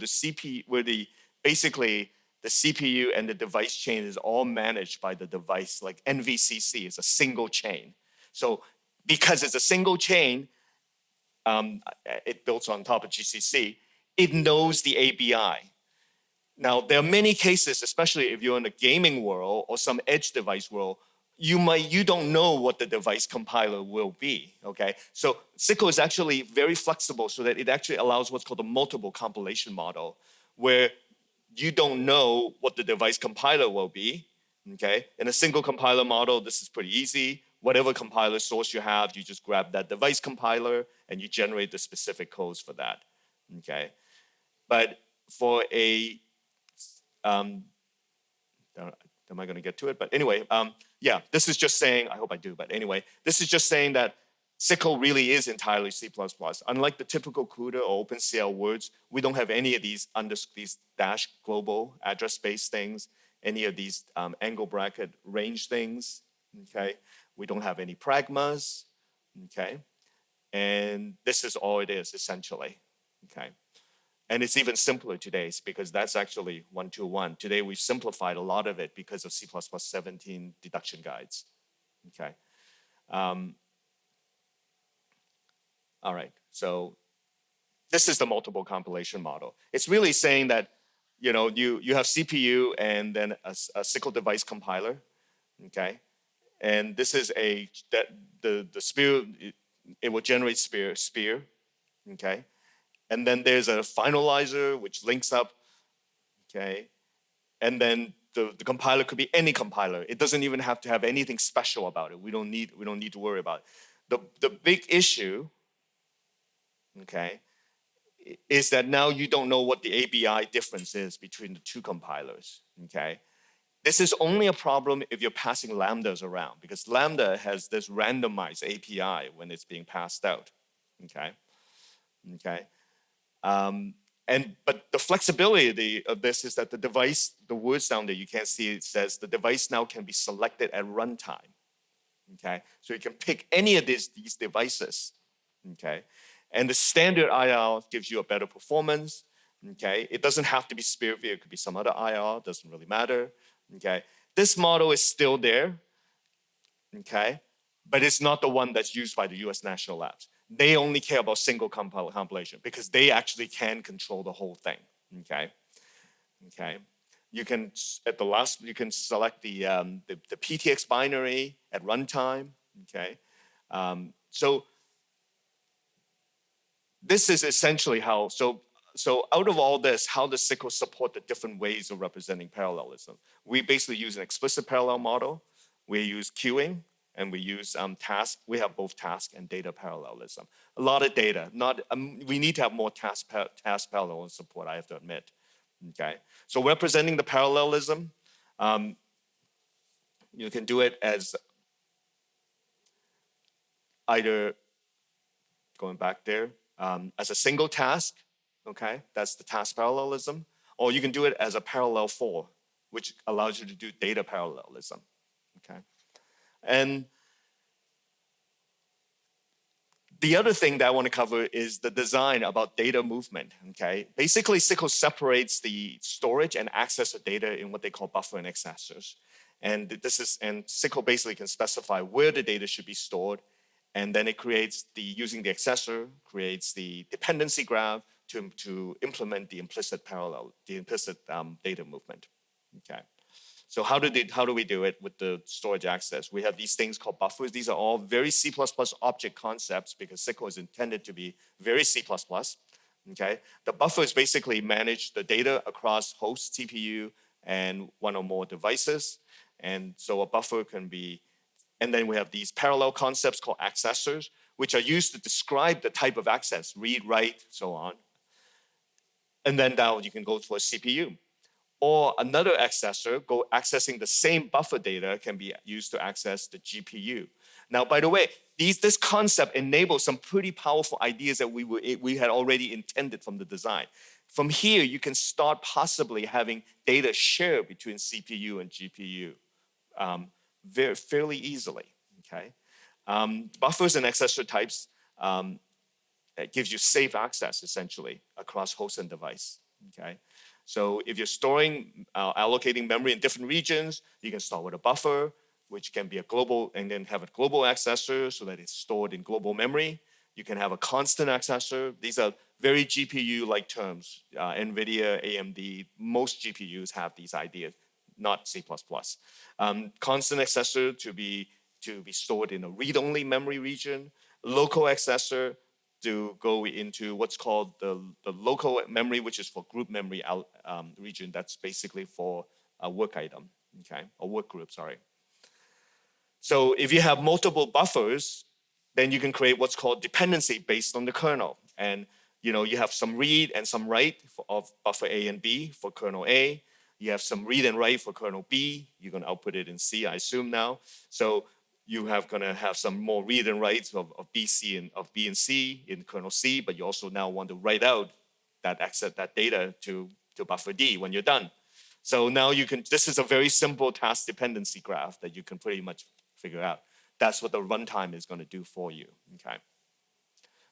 A: basically the CPU and the device chain is all managed by the device, like NVCC is a single chain. So because it's a single chain, it builds on top of GCC, it knows the ABI. Now, there are many cases, especially if you're in the gaming world or some edge device world, you don't know what the device compiler will be, okay? So SYCL is actually very flexible so that it actually allows what's called a multiple compilation model, where you don't know what the device compiler will be, okay? In a single compiler model, this is pretty easy. Whatever compiler source you have, you just grab that device compiler and you generate the specific codes for that, okay? But for am I going to get to it? But anyway, yeah, this is just saying, I hope I do, but anyway, this is just saying that SYCL really is entirely C++. Unlike the typical CUDA or OpenCL words, we don't have any of these dash global address space things, any of these angle bracket range things, okay? We don't have any pragmas, okay? And this is all it is, essentially, okay? And it's even simpler today because that's actually 1.2.1. Today we've simplified a lot of it because of C++ 17 deduction guides, okay? All right, so this is the multiple compilation model. It's really saying that, you have CPU and then a SYCL device compiler, okay? And this is the spear, it will generate spear, okay? And then there's a finalizer which links up, okay? And then the compiler could be any compiler. It doesn't even have to have anything special about it. We don't need to worry about it. The big issue, okay, is that now you don't know what the ABI difference is between the two compilers, okay? This is only a problem if you're passing lambdas around, because lambda has this randomized API when it's being passed out, okay? Okay. But the flexibility of this is that the device, the words down there, you can't see it says the device now can be selected at runtime. Okay, so you can pick any of these devices. Okay, and the standard IR gives you a better performance. Okay, it doesn't have to be SPIR-V, it could be some other IR, doesn't really matter. Okay, this model is still there. Okay, but it's not the one that's used by the US National Labs. They only care about single compilation because they actually can control the whole thing, okay? Okay. You can, at the last, you can select the PTX binary at runtime, okay? So this is essentially how, so out of all this, how does SYCL support the different ways of representing parallelism? We basically use an explicit parallel model. We use queuing, and we use task. We have both task and data parallelism. A lot of data. We need to have more task parallelism support, I have to admit. Okay. So representing the parallelism, you can do it as either going back there as a single task. Okay, that's the task parallelism, or you can do it as a parallel for, which allows you to do data parallelism. Okay, and the other thing that I want to cover is the design about data movement, okay? Basically, SYCL separates the storage and access of data in what they call buffer and accessors. And SYCL basically can specify where the data should be stored, and then it creates using the accessor, creates the dependency graph to implement the implicit data movement, okay? So how do we do it with the storage access? We have these things called buffers. These are all very C++ object concepts because SYCL is intended to be very C++. Okay, the buffers basically manage the data across host, CPU, and one or more devices. And so a buffer can be, and then we have these parallel concepts called accessors, which are used to describe the type of access, read, write, so on. And then now you can go for a CPU. Or another accessor, accessing the same buffer data can be used to access the GPU. Now, by the way, this concept enables some pretty powerful ideas that we had already intended from the design. From here, you can start possibly having data shared between CPU and GPU fairly easily, okay? Buffers and accessor types it gives you safe access, essentially, across host and device, okay? So if you're storing, allocating memory in different regions, you can start with a buffer, which can be a global, and then have a global accessor so that it's stored in global memory. You can have a constant accessor. These are very GPU-like terms. NVIDIA, AMD, most GPUs have these ideas, not C++. Constant accessor to be stored in a read-only memory region. Local accessor to go into what's called the local memory, which is for group memory region. That's basically for a work item, okay, or work group, sorry. So if you have multiple buffers, then you can create what's called dependency based on the kernel. And you have some read and some write of buffer A and B for kernel A. You have some read and write for kernel B. You're going to output it in C, I assume now. So you have going to have some more read and writes of B and C in kernel C, but you also now want to write out that data to buffer D when you're done. So now this is a very simple task dependency graph that you can pretty much figure out. That's what the runtime is going to do for you, okay?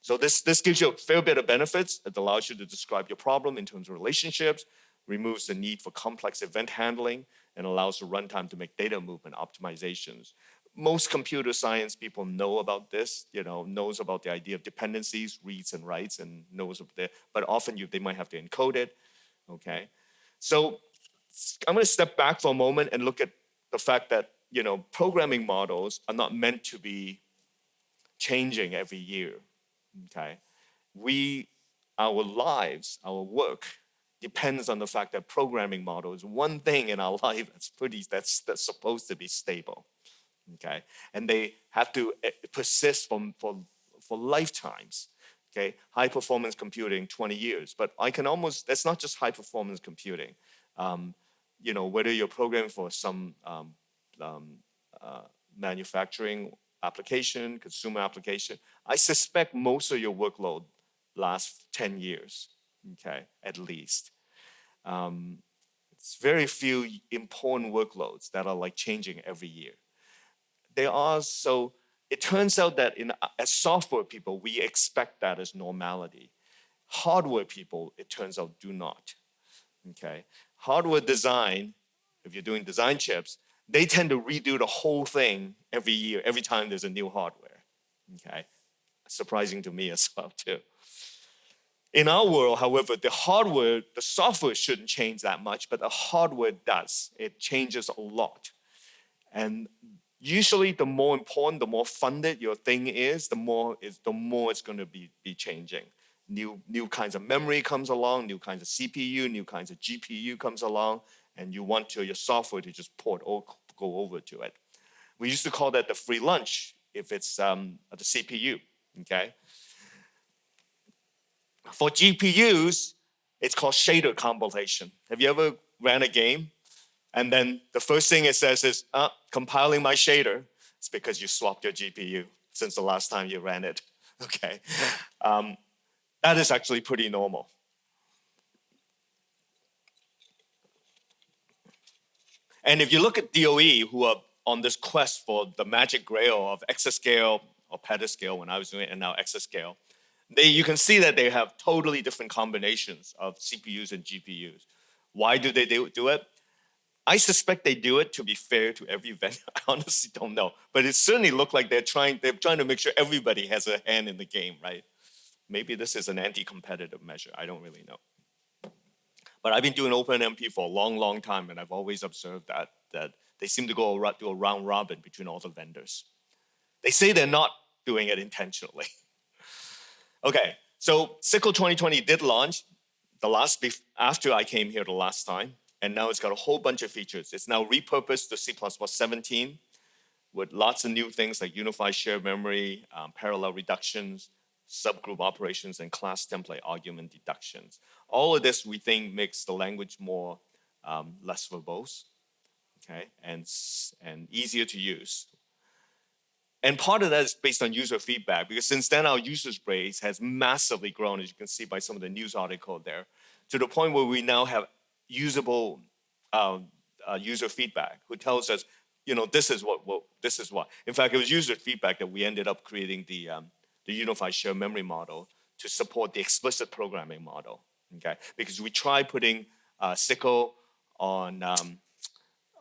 A: So this gives you a fair bit of benefits. It allows you to describe your problem in terms of relationships, removes the need for complex event handling, and allows the runtime to make data movement optimizations. Most computer science people know about this, knows about the idea of dependencies, reads and writes, and knows of but often they might have to encode it, okay? So I'm going to step back for a moment and look at the fact that programming models are not meant to be changing every year. Okay, our lives, our work depends on the fact that programming model is one thing in our life that's supposed to be stable. Okay, and they have to persist for lifetimes. Okay, high performance computing, 20 years, but that's not just high performance computing. Whether you're programming for some manufacturing application, consumer application, I suspect most of your workload lasts 10 years, okay, at least. It's very few important workloads that are like changing every year. So it turns out that as software people, we expect that as normality. Hardware people, it turns out, do not. Okay, hardware design, if you're doing design chips, they tend to redo the whole thing every year, every time there's a new hardware. Okay, surprising to me as well too. In our world, however, the software shouldn't change that much, but the hardware does. It changes a lot. And usually the more important, the more funded your thing is, the more it's going to be changing. New kinds of memory comes along, new kinds of CPU, new kinds of GPU comes along, and you want your software to just port or go over to it. We used to call that the free lunch if it's the CPU, okay? For GPUs, it's called shader compilation. Have you ever ran a game? And then the first thing it says is, compiling my shader. It's because you swapped your GPU since the last time you ran it, okay? That is actually pretty normal. And if you look at DOE, who are on this quest for the magic grail of exascale or petascale when I was doing it, and now exascale, you can see that they have totally different combinations of CPUs and GPUs. Why do they do it? I suspect they do it to be fair to every vendor. I honestly don't know, but it certainly looked like they're trying to make sure everybody has a hand in the game, right? Maybe this is an anti-competitive measure. I don't really know. But I've been doing OpenMP for a long, long time, and I've always observed that they seem to do a round robin between all the vendors. They say they're not doing it intentionally. Okay, so SYCL 2020 did launch after I came here the last time, and now it's got a whole bunch of features. It's now repurposed to C++17 with lots of new things like unified shared memory, parallel reductions, subgroup operations, and class template argument deductions. All of this, we think, makes the language more less verbose, okay, and easier to use. And part of that is based on user feedback, because since then our user base has massively grown, as you can see by some of the news article there, to the point where we now have usable user feedback who tells us, this is what. In fact, it was user feedback that we ended up creating the unified shared memory model to support the explicit programming model, okay? Because we tried putting SYCL on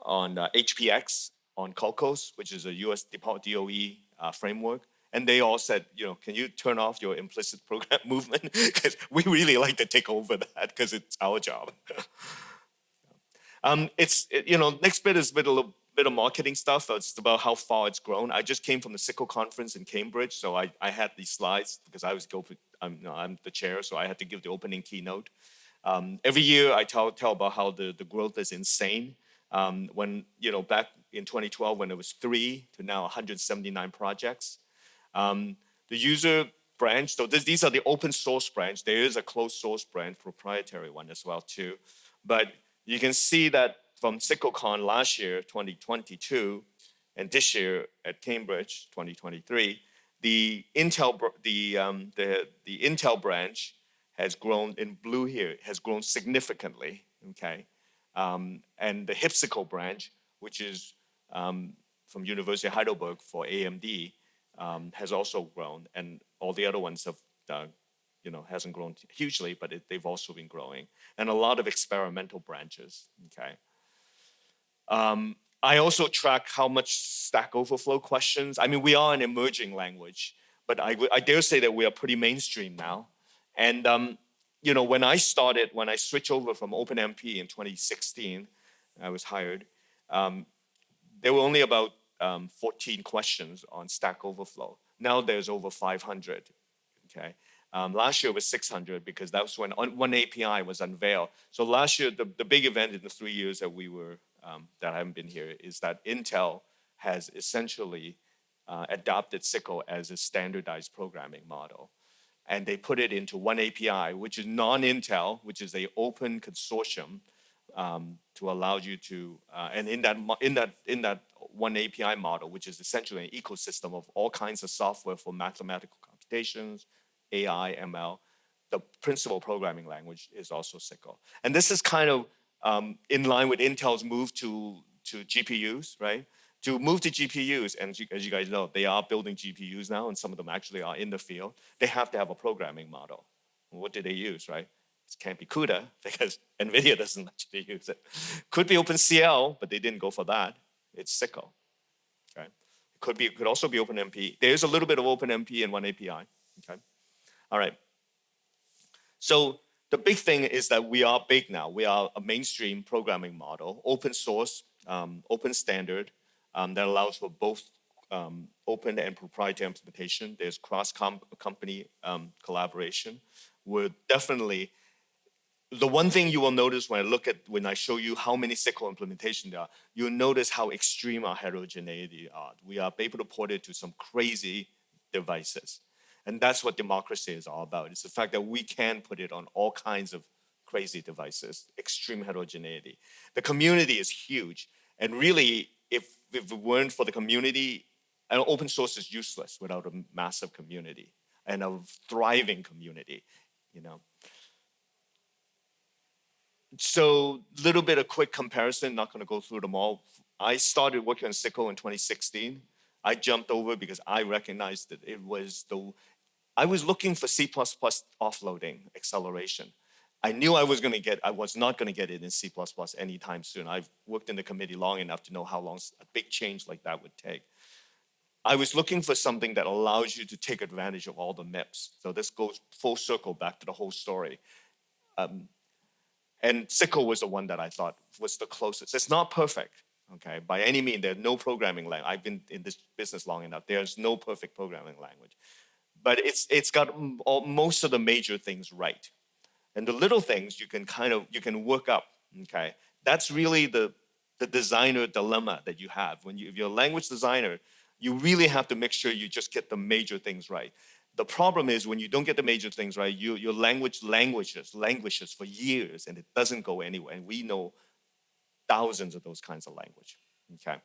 A: HPX, on Kokkos, which is a US DOE framework. And they all said, can you turn off your implicit program movement? Because we really like to take over that because it's our job. Next bit is a little bit of marketing stuff. It's about how far it's grown. I just came from the SYCL conference in Cambridge, so I had these slides because I'm the chair, so I had to give the opening keynote. Every year I tell about how the growth is insane. When, back in 2012, when it was 3 to now 179 projects. The user branch, so these are the open source branch. There is a closed source branch, proprietary one as well too. But you can see that from SYCLCon last year, 2022, and this year at Cambridge, 2023, the Intel branch has grown in blue here, has grown significantly, okay? And the HIPSICO branch, which is from University of Heidelberg for AMD, has also grown, and all the other ones have, hasn't grown hugely, but they've also been growing, and a lot of experimental branches. Okay. I also track how much Stack Overflow questions. I mean, we are an emerging language, but I dare say that we are pretty mainstream now. And when I switched over from OpenMP in 2016, I was hired. there were only about 14 questions on Stack Overflow. Now there's over 500. Okay. Last year was 600 because that was when one API was unveiled. So last year, the big event in the 3 years that we were that I haven't been here is that Intel has essentially adopted SYCL as a standardized programming model. And they put it into one API, which is non-Intel, which is a open consortium to allow you to, and in that one API model, which is essentially an ecosystem of all kinds of software for mathematical computations, AI, ML, the principal programming language is also SYCL. And this is kind of in line with Intel's move to GPUs, right? To move to GPUs, and as you guys know, they are building GPUs now, and some of them actually are in the field. They have to have a programming model. What do they use, right? It can't be CUDA because NVIDIA doesn't actually use it. Could be OpenCL, but they didn't go for that. It's SYCL. Okay? It could also be OpenMP. There's a little bit of OpenMP in one API. Okay? All right. So the big thing is that we are big now. We are a mainstream programming model, open source, open standard, that allows for both open and proprietary implementation. There's cross-company collaboration. We're definitely, the one thing you will notice when I show you how many SYCL implementations there are, you'll notice how extreme our heterogeneity are. We are able to port it to some crazy devices. And that's what democracy is all about. It's the fact that we can put it on all kinds of crazy devices, extreme heterogeneity. The community is huge. And really, if it weren't for the community, open source is useless without a massive community and a thriving community, you know. So little bit of quick comparison, not gonna go through them all. I started working on SYCL in 2016. I jumped over because I recognized that I was looking for C++ offloading acceleration. I knew I was not gonna get it in C++ anytime soon. I've worked in the committee long enough to know how long a big change like that would take. I was looking for something that allows you to take advantage of all the MIPS. So this goes full circle back to the whole story. And SYCL was the one that I thought was the closest. It's not perfect, okay? By any means, there's no programming language. I've been in this business long enough. There's no perfect programming language. But it's got most of the major things right. And the little things you can work up, okay? That's really the designer dilemma that you have. If you're a language designer, you really have to make sure you just get the major things right. The problem is when you don't get the major things right, your language languishes for years and it doesn't go anywhere. And we know thousands of those kinds of language, okay?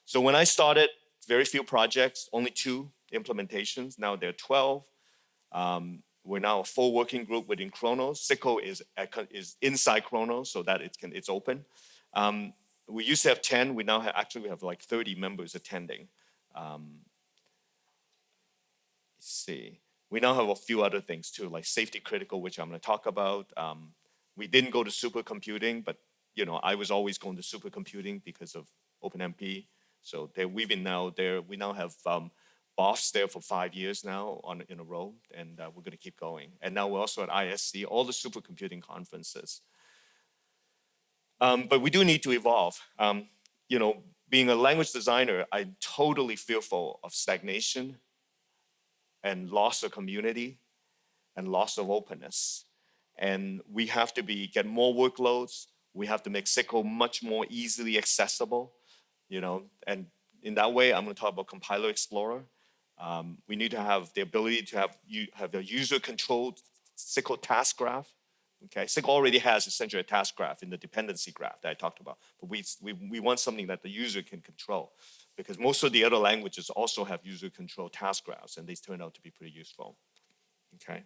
A: So when I started, very few projects, only 2 implementations. Now there are 12. We're now a full working group within Khronos. SYCL is inside Khronos so that it's open. We used to have 10. We have like 30 members attending. Let's see. We now have a few other things too, like safety critical, which I'm going to talk about. We didn't go to supercomputing, but I was always going to supercomputing because of OpenMP. So we've been now there. We now have BOFs there for 5 years now in a row, and we're going to keep going. And now we're also at ISC, all the supercomputing conferences. But we do need to evolve. Being a language designer, I'm totally fearful of stagnation and loss of community and loss of openness. And we have to get more workloads. We have to make SYCL much more easily accessible, and in that way, I'm going to talk about Compiler Explorer. We need to have the ability to have the user-controlled SYCL task graph. Okay, SYCL already has essentially a task graph in the dependency graph that I talked about, but we want something that the user can control because most of the other languages also have user-controlled task graphs, and these turn out to be pretty useful. Okay.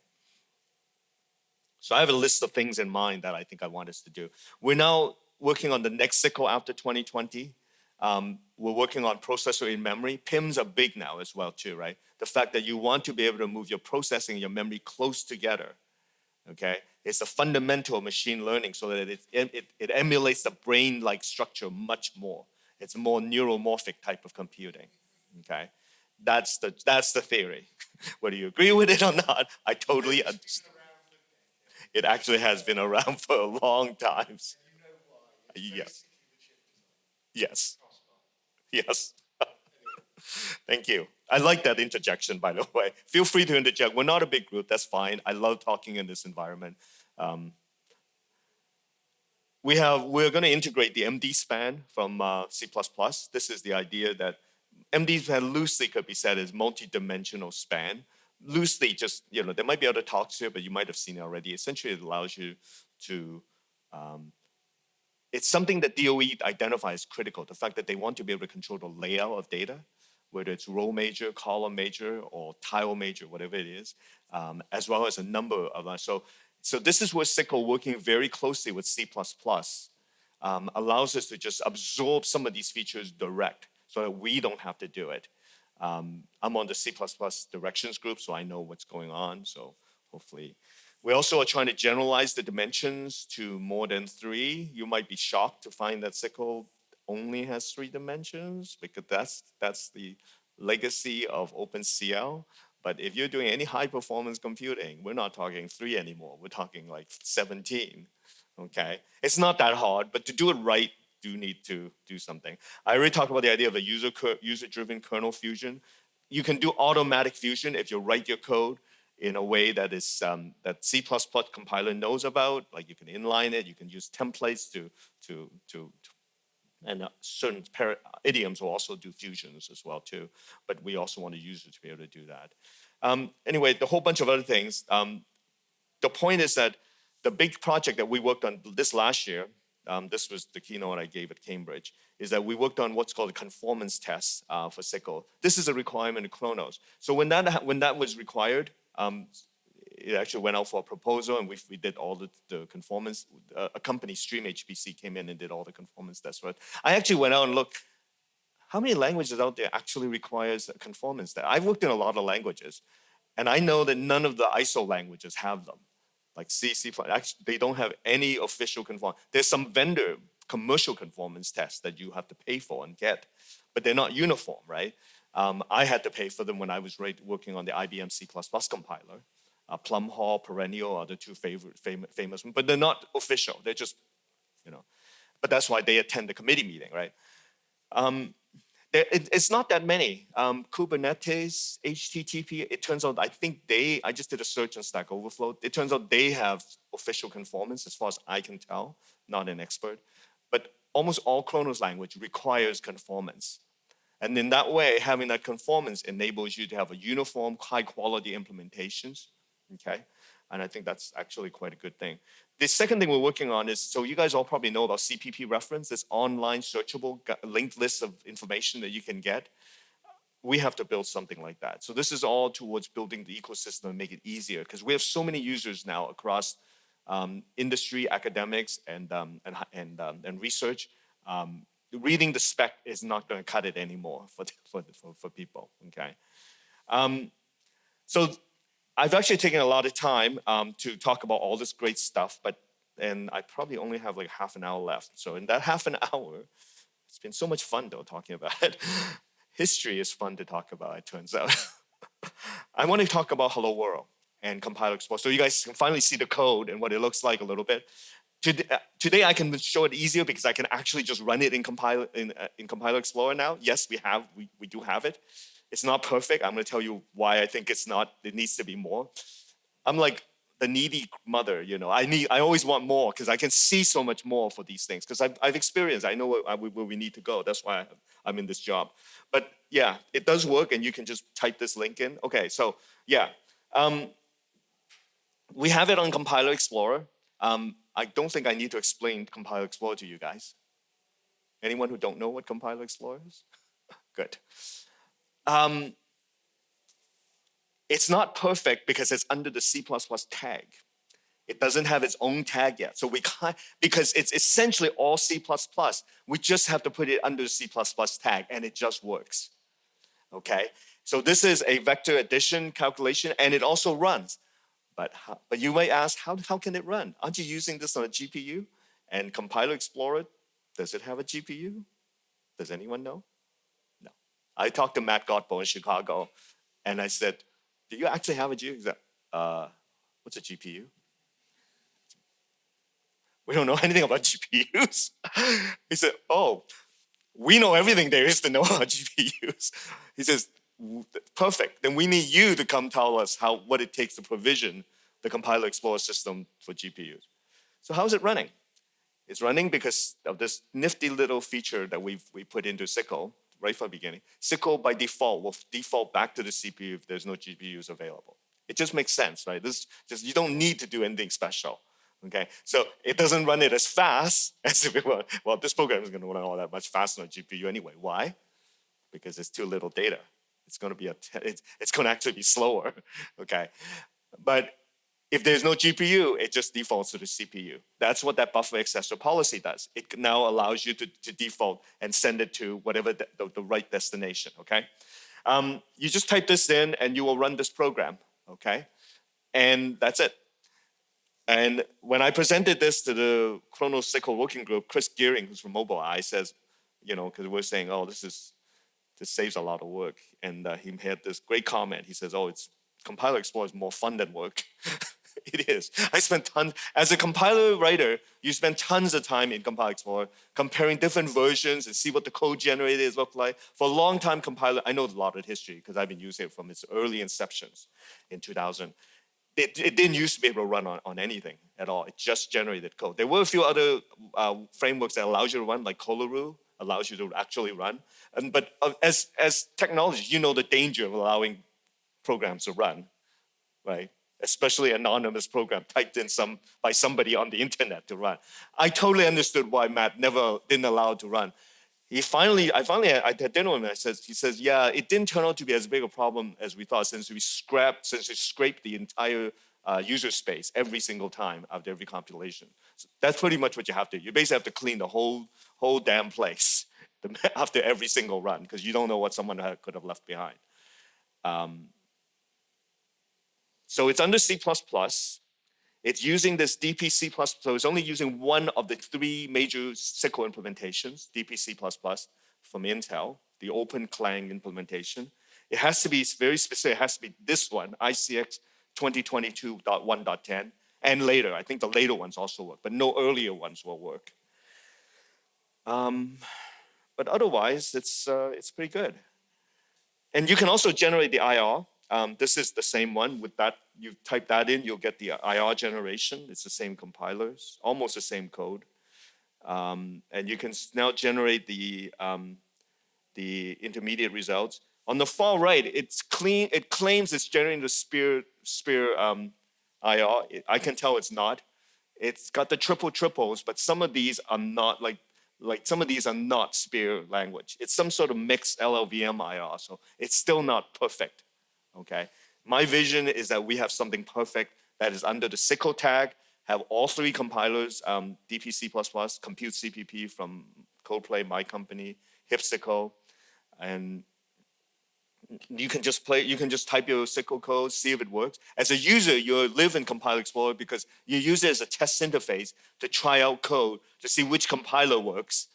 A: So I have a list of things in mind that I think I want us to do. We're now working on the next SYCL after 2020. We're working on processor in memory. PIMs are big now as well too, right? The fact that you want to be able to move your processing and your memory close together, okay? It's a fundamental machine learning so that it emulates the brain-like structure much more. It's a more neuromorphic type of computing, okay? That's the theory. Whether you agree with it or not, I totally understand. It actually has been around for a long time. Yes. Yes. Yes. Thank you. I like that interjection, by the way. Feel free to interject. We're not a big group. That's fine. I love talking in this environment. We're going to integrate the MD span from C++. This is the idea that MD span loosely could be said as multi-dimensional span. Loosely, just there might be other talks here, but you might have seen it already. Essentially, it allows you to. It's something that DOE identifies as critical. The fact that they want to be able to control the layout of data, whether it's row major, column major, or tile major, whatever it is, as well as a number of. So this is where SYCL, working very closely with C++, allows us to just absorb some of these features direct so that we don't have to do it. I'm on the C++ directions group, so I know what's going on. So hopefully, we also are trying to generalize the dimensions to more than 3. You might be shocked to find that SYCL only has 3 dimensions because that's the legacy of OpenCL. But if you're doing any high performance computing, we're not talking 3 anymore. We're talking like 17. Okay, it's not that hard, but to do it right, do need to do something. I already talked about the idea of a user-driven kernel fusion. You can do automatic fusion if you write your code in a way that is that C++ compiler knows about. Like you can inline it, you can use templates and certain idioms will also do fusions as well too. But we also want a user to be able to do that. Anyway, the whole bunch of other things. The point is that the big project that we worked on this last year, this was the keynote I gave at Cambridge, is that we worked on what's called a conformance test for SYCL. This is a requirement in Khronos. So when that was required, it actually went out for a proposal, and we did all the conformance. A company, Stream HPC, came in and did all the conformance tests for it. I actually went out and looked, how many languages out there actually requires a conformance test? I've worked in a lot of languages, and I know that none of the ISO languages have them. Like C, actually, they don't have any official conformance. There's some vendor commercial conformance tests that you have to pay for and get, but they're not uniform, right? I had to pay for them when I was working on the IBM C++ compiler. Plum Hall, Perennial are the 2 famous ones, but they're not official. They're just, but that's why they attend the committee meeting, right? It's not that many. Kubernetes, HTTP, it turns out, I just did a search on Stack Overflow. It turns out they have official conformance as far as I can tell, not an expert. But almost all Khronos language requires conformance. And in that way, having that conformance enables you to have a uniform, high quality implementations, okay? And I think that's actually quite a good thing. The second thing we're working on is, so you guys all probably know about CPP reference, this online searchable linked list of information that you can get. We have to build something like that. So this is all towards building the ecosystem and make it easier, because we have so many users now across industry, academics, and research. Reading the spec is not going to cut it anymore for people, okay? So I've actually taken a lot of time to talk about all this great stuff, and I probably only have like half an hour left. So in that half an hour, it's been so much fun though talking about it. History is fun to talk about, it turns out. I want to talk about Hello World and Compiler Explorer, so you guys can finally see the code and what it looks like a little bit. Today I can show it easier because I can actually just run it in Compiler Explorer now. Yes, we do have it. It's not perfect. I'm going to tell you why I think it's not. It needs to be more. I'm like the needy mother, I always want more because I can see so much more for these things because I've experienced. I know where we need to go. That's why I'm in this job. But yeah, it does work, and you can just type this link in. Okay, so yeah, we have it on Compiler Explorer. I don't think I need to explain Compiler Explorer to you guys. Anyone who don't know what Compiler Explorer is? Good. It's not perfect because it's under the C++ tag. It doesn't have its own tag yet. So we can't, because it's essentially all C++, we just have to put it under the C++ tag and it just works, okay? So this is a vector addition calculation and it also runs. But you may ask, how can it run? Aren't you using this on a GPU? And Compiler Explorer, does it have a GPU? Does anyone know? No. I talked to Matt Godbow in Chicago, and I said, do you actually have a GPU? He said, what's a GPU? We don't know anything about GPUs. He said, oh, we know everything there is to know about GPUs. He says, perfect. Then we need you to come tell us what it takes to provision the compiler explorer system for GPUs. So how's it running? It's running because of this nifty little feature that we put into SYCL right from the beginning. SYCL by default will default back to the CPU if there's no GPUs available. It just makes sense, right? You don't need to do anything special. Okay, so it doesn't run it as fast as if it were. Well, this program is going to run all that much faster on GPU anyway. Why? Because it's too little data. It's going to be it's going to actually be slower. Okay, but if there's no GPU, it just defaults to the CPU. That's what that buffer accessor policy does. It now allows you to default and send it to whatever the right destination. Okay, you just type this in and you will run this program. Okay, and that's it. And when I presented this to the Khronos SYCL working group, Chris Gearing, who's from Mobileye, says, because we're saying, oh, this saves a lot of work. And he had this great comment. He says, oh, compiler explorer is more fun than work. It is. I spent tons, as a compiler writer, you spend tons of time in Compiler Explorer comparing different versions and see what the code generators look like. For a long time, compiler, I know a lot of history because I've been using it from its early inceptions in 2000. It didn't used to be able to run on anything at all. It just generated code. There were a few other frameworks that allows you to run, like Colaru allows you to actually run. But as technology, you know the danger of allowing programs to run, right? Especially anonymous program typed in by somebody on the internet to run. I totally understood why Matt never didn't allow it to run. I finally had dinner with him. He says, yeah, it didn't turn out to be as big a problem as we thought since we scraped the entire user space every single time after every compilation. So that's pretty much what you have to do. You basically have to clean the whole damn place after every single run because you don't know what someone could have left behind. So it's under C++. It's using this DPC++, so it's only using one of the three major SYCL implementations, DPC++ from Intel, the OpenCL implementation. It has to be very specific. It has to be this one, ICX 2022.1.10, and later. I think the later ones also work, but no earlier ones will work. But otherwise, it's pretty good. And you can also generate the IR. This is the same one. With that, you type that in, you'll get the IR generation. It's the same compilers, almost the same code. And you can now generate the intermediate results. On the far right, it's clean. It claims it's generating the spear IR. I can tell it's not. It's got the triples, but some of these are not like some of these are not spear language. It's some sort of mixed LLVM IR, so it's still not perfect. Okay, my vision is that we have something perfect that is under the SYCL tag, have all three compilers, DPC++, Compute CPP from Codeplay, my company, HipSYCL, and you can just type your SYCL code, see if it works. As a user, you live in Compiler Explorer because you use it as a test interface to try out code to see which compiler works,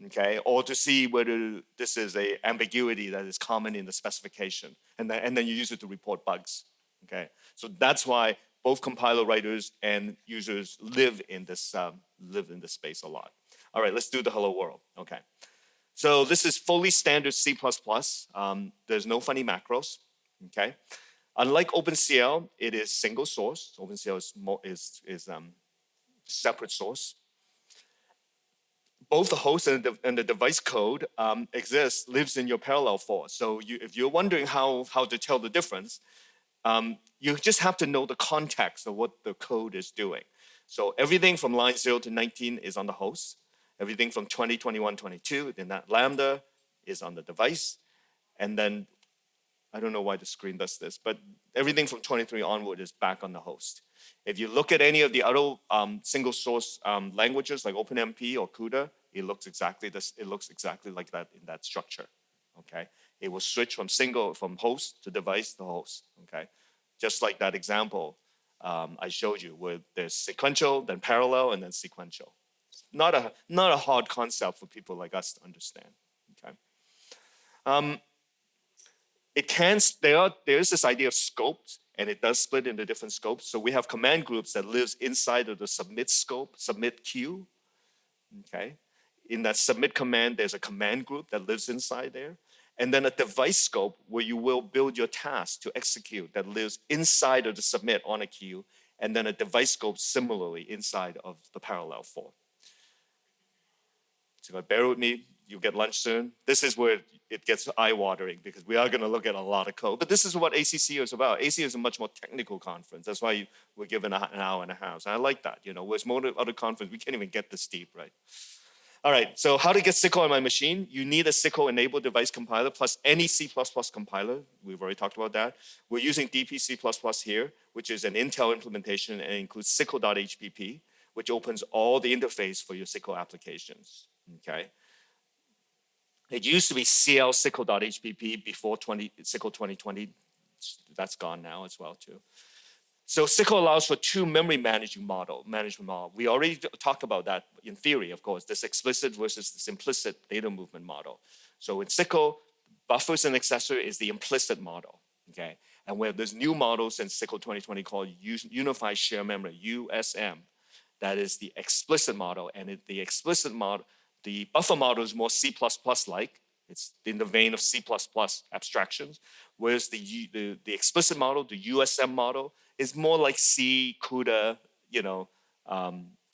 A: okay, or to see whether this is an ambiguity that is common in the specification, and then you use it to report bugs, okay. So that's why both compiler writers and users live in this space a lot. All right, let's do the hello world, okay. So this is fully standard C++. There's no funny macros, okay. Unlike OpenCL, it is single source. OpenCL is separate source. Both the host and the device code lives in your parallel for. So if you're wondering how to tell the difference, you just have to know the context of what the code is doing. So everything from line 0 to 19 is on the host. Everything from 20, 21, 22, then that lambda is on the device. And then, I don't know why the screen does this, but everything from 23 onward is back on the host. If you look at any of the other single source languages like OpenMP or CUDA, it looks exactly like that in that structure, okay? It will switch from host to device to host, okay? Just like that example I showed you where there's sequential, then parallel, and then sequential. Not a hard concept for people like us to understand, okay? There is this idea of scopes, and it does split into different scopes. So we have command groups that lives inside of the submit scope, submit queue, okay? In that submit command, there's a command group that lives inside there. And then a device scope where you will build your task to execute that lives inside of the submit on a queue, and then a device scope similarly inside of the parallel for. So bear with me, you get lunch soon. This is where it gets eye-watering because we are going to look at a lot of code. But this is what ACCU is about. ACCU is a much more technical conference. That's why we're given an hour and a half. And I like that. Whereas most other conferences, we can't even get this deep, right? All right, so how to get SYCL on my machine? You need a SYCL-enabled device compiler plus any C++ compiler. We've already talked about that. We're using DP C++ here, which is an Intel implementation and includes SYCL.hpp, which opens all the interface for your SYCL applications, okay? It used to be CL SYCL.hpp before SYCL 2020. That's gone now as well too. So SYCL allows for two memory management model. We already talked about that in theory, of course, this explicit versus this implicit data movement model. So in SYCL, buffers and accessor is the implicit model, okay? And we have this new model since SYCL 2020 called Unified Shared Memory, USM. That is the explicit model, and the explicit model, the buffer model is more C++-like. It's in the vein of C++ abstractions, whereas the explicit model, the USM model, is more like C, CUDA,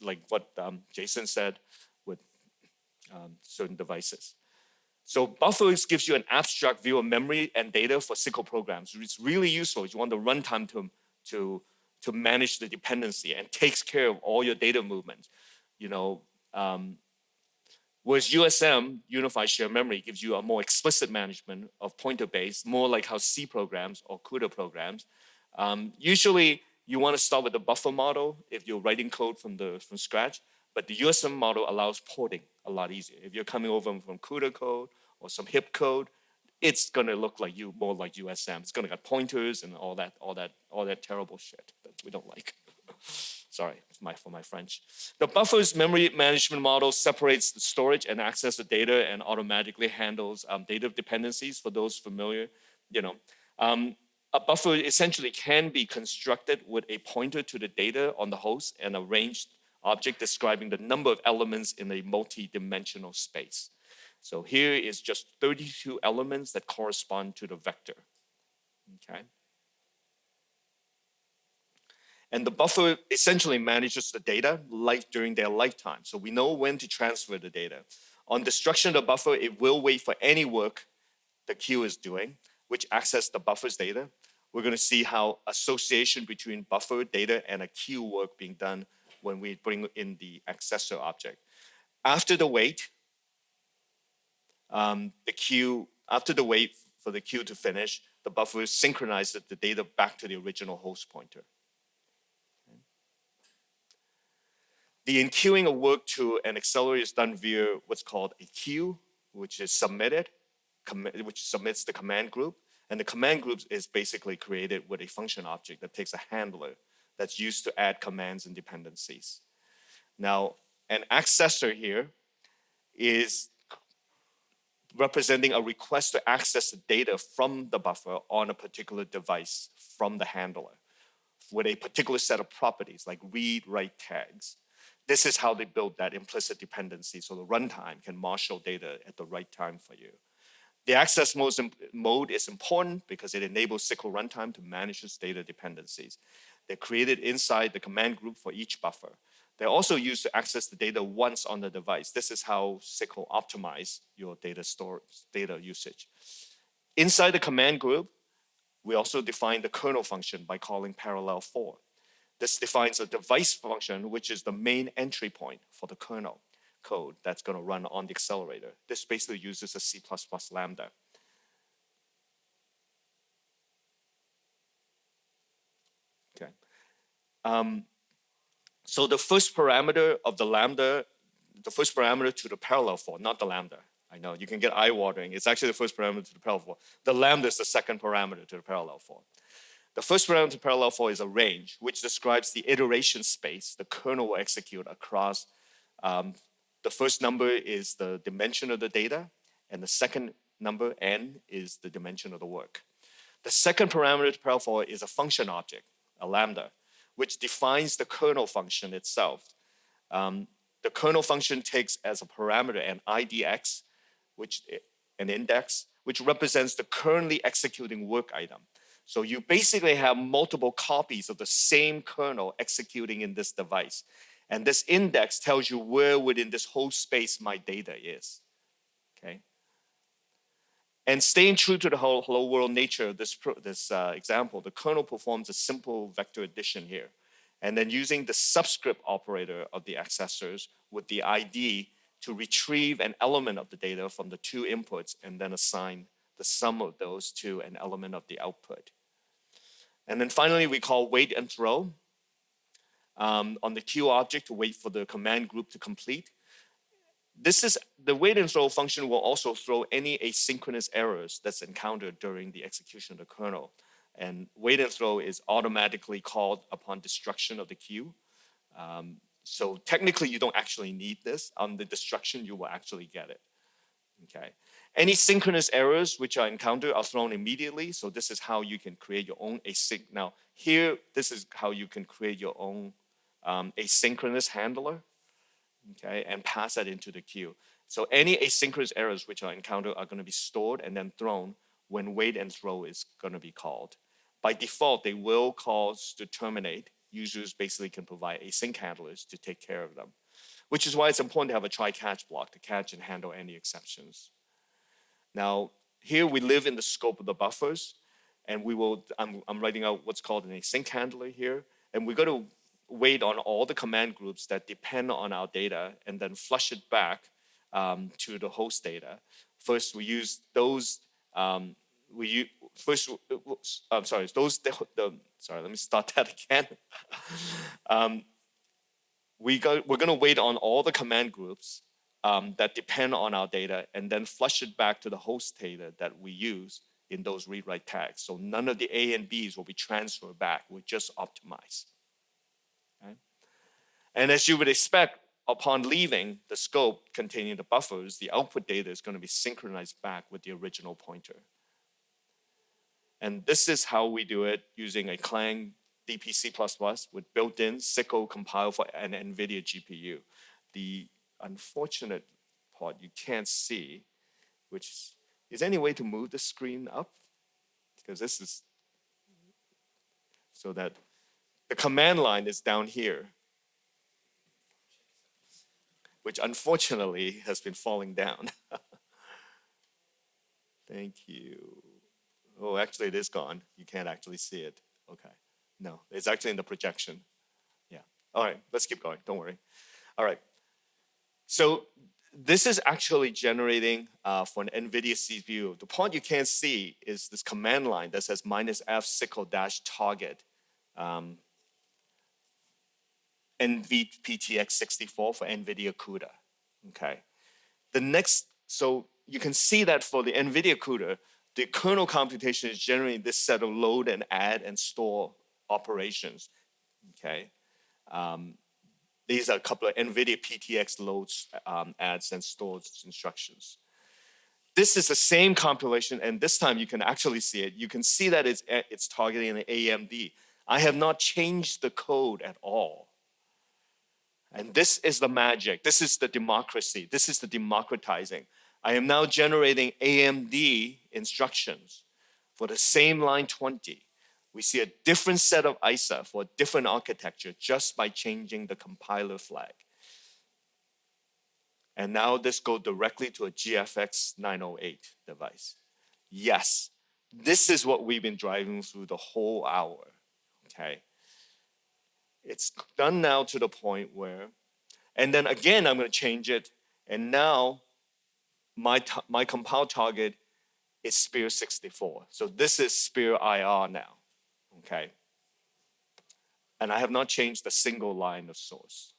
A: like what Jason said with certain devices. So buffers gives you an abstract view of memory and data for SYCL programs. It's really useful if you want the runtime to manage the dependency and takes care of all your data movements. Whereas USM, Unified Shared Memory, gives you a more explicit management of pointer base, more like how C programs or CUDA programs. Usually, you want to start with the buffer model if you're writing code from scratch, but the USM model allows porting a lot easier. If you're coming over from CUDA code or some HIP code, it's going to look like more like USM. It's going to have pointers and all that terrible shit that we don't like. Sorry for my French. The buffer's memory management model separates the storage and access the data and automatically handles data dependencies for those familiar. A buffer essentially can be constructed with a pointer to the data on the host and a ranged object describing the number of elements in a multi-dimensional space. So here is just 32 elements that correspond to the vector, okay? And the buffer essentially manages the data during their lifetime. So we know when to transfer the data. On destruction of the buffer, it will wait for any work the queue is doing, which access the buffer's data. We're going to see how association between buffer data and a queue work being done when we bring in the accessor object. After the wait, after the wait for the queue to finish, the buffer synchronizes the data back to the original host pointer. The enqueuing of work to an accelerator is done via what's called a queue, which is submitted, which submits the command group. And the command group is basically created with a function object that takes a handler that's used to add commands and dependencies. Now, an accessor here is representing a request to access the data from the buffer on a particular device from the handler with a particular set of properties like read, write tags. This is how they build that implicit dependency so the runtime can marshal data at the right time for you. The access mode is important because it enables SYCL runtime to manage its data dependencies. They're created inside the command group for each buffer. They're also used to access the data once on the device. This is how SYCL optimizes your data usage. Inside the command group, we also define the kernel function by calling parallel for. This defines a device function, which is the main entry point for the kernel code that's going to run on the accelerator. This basically uses a C++ lambda. Okay. So the first parameter of the lambda, the first parameter to the parallel for, not the lambda. I know, you can get eye-watering. It's actually the first parameter to the parallel for. The lambda is the second parameter to the parallel for. The first parameter to parallel for is a range, which describes the iteration space the kernel will execute across. The first number is the dimension of the data, and the second number, n, is the dimension of the work. The second parameter to parallel for is a function object, a lambda, which defines the kernel function itself. the kernel function takes as a parameter an IDX, an index, which represents the currently executing work item. So you basically have multiple copies of the same kernel executing in this device. And this index tells you where within this whole space my data is, okay? And staying true to the whole hello world nature of this example, the kernel performs a simple vector addition here. And then using the subscript operator of the accessors with the ID to retrieve an element of the data from the two inputs and then assign the sum of those to an element of the output. And then finally, we call wait and throw on the queue object to wait for the command group to complete. This is the wait and throw function will also throw any asynchronous errors that's encountered during the execution of the kernel. And wait and throw is automatically called upon destruction of the queue. So technically, you don't actually need this. On the destruction, you will actually get it. Okay. Any synchronous errors which are encountered are thrown immediately. So this is how you can create your own async. Now here, this is how you can create your own asynchronous handler, okay, and pass that into the queue. So any asynchronous errors which are encountered are going to be stored and then thrown when wait and throw is going to be called. By default, they will cause to terminate. Users basically can provide async handlers to take care of them, which is why it's important to have a try-catch block to catch and handle any exceptions. Now, here we live in the scope of the buffers, and I'm writing out what's called an async handler here, and we're going to wait on all the command groups that depend on our data and then flush it back to the host data. First, we use those. Let me start that again. We're going to wait on all the command groups that depend on our data and then flush it back to the host data that we use in those read-write tags. So none of the A and Bs will be transferred back. We just optimize. Okay? And as you would expect, upon leaving the scope containing the buffers, the output data is going to be synchronized back with the original pointer. And this is how we do it using a Clang DPC++ with built-in SYCL compile for an NVIDIA GPU. The unfortunate part you can't see, which is any way to move the screen up? Because this is so that the command line is down here, which unfortunately has been falling down. Thank you. Oh, actually it is gone. You can't actually see it. Okay. No, it's actually in the projection. Yeah. All right, let's keep going. Don't worry. All right. So this is actually generating for an NVIDIA CPU. The part you can't see is this command line that says -f SYCL-target NVPTX64 for NVIDIA CUDA. Okay. So you can see that for the NVIDIA CUDA, the kernel computation is generating this set of load and add and store operations. Okay. These are a couple of NVIDIA PTX loads, adds, and stores instructions. This is the same compilation, and this time you can actually see it. You can see that it's targeting an AMD. I have not changed the code at all. And this is the magic. This is the democracy. This is the democratizing. I am now generating AMD instructions for the same line 20. We see a different set of ISA for a different architecture just by changing the compiler flag. And now this goes directly to a GFX 908 device. Yes, this is what we've been driving through the whole hour, okay? It's done now to the point where, and then again, I'm going to change it, and now my compile target is Spear 64. So this is Spear IR now, okay? And I have not changed a single line of source.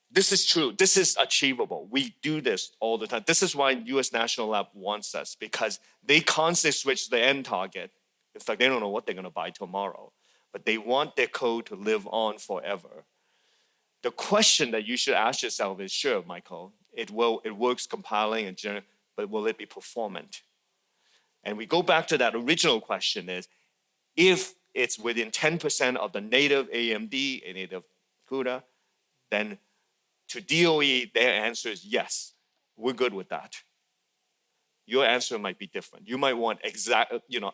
A: This is true. This is achievable. We do this all the time. This is why US National Lab wants us, because they constantly switch the end target. In fact, they don't know what they're going to buy tomorrow, but they want their code to live on forever. The question that you should ask yourself is, sure, Michael, it works compiling and generating, but will it be performant? And we go back to that original question is, if it's within 10% of the native AMD and native CUDA, then to DOE, their answer is yes, we're good with that. Your answer might be different. You might want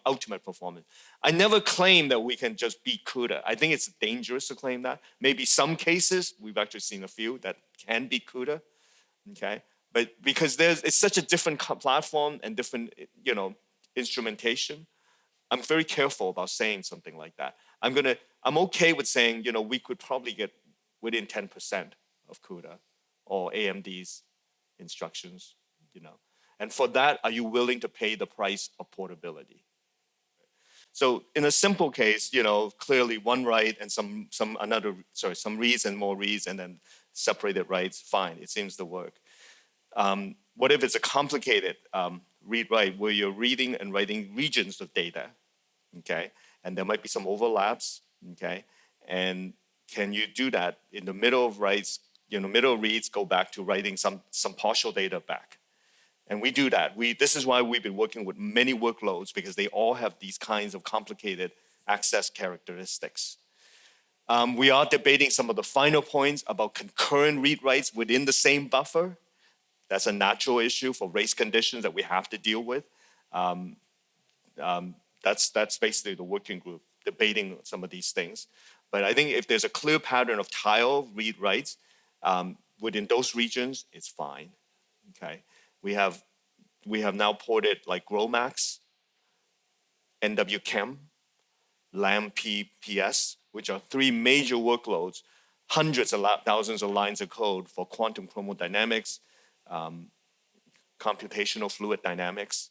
A: ultimate performance. I never claim that we can just beat CUDA. I think it's dangerous to claim that. Maybe some cases, we've actually seen a few that can beat CUDA, okay? But because it's such a different platform and different, instrumentation, I'm very careful about saying something like that. I'm okay with saying, we could probably get within 10% of CUDA or AMD's instructions, And for that, are you willing to pay the price of portability? So in a simple case, clearly one write and some reads and more reads and then separated writes, fine, it seems to work. What if it's a complicated read-write where you're reading and writing regions of data, okay? And there might be some overlaps, okay? And can you do that in the middle of writes, middle of reads, go back to writing some partial data back? And we do that. This is why we've been working with many workloads because they all have these kinds of complicated access characteristics. We are debating some of the finer points about concurrent read-writes within the same buffer. That's a natural issue for race conditions that we have to deal with. That's basically the working group debating some of these things. But I think if there's a clear pattern of tile read-writes within those regions, it's fine. Okay. We have now ported like GROMACS, NWChem, LAMPPS, which are three major workloads, hundreds of thousands of lines of code for quantum chromodynamics, computational fluid dynamics,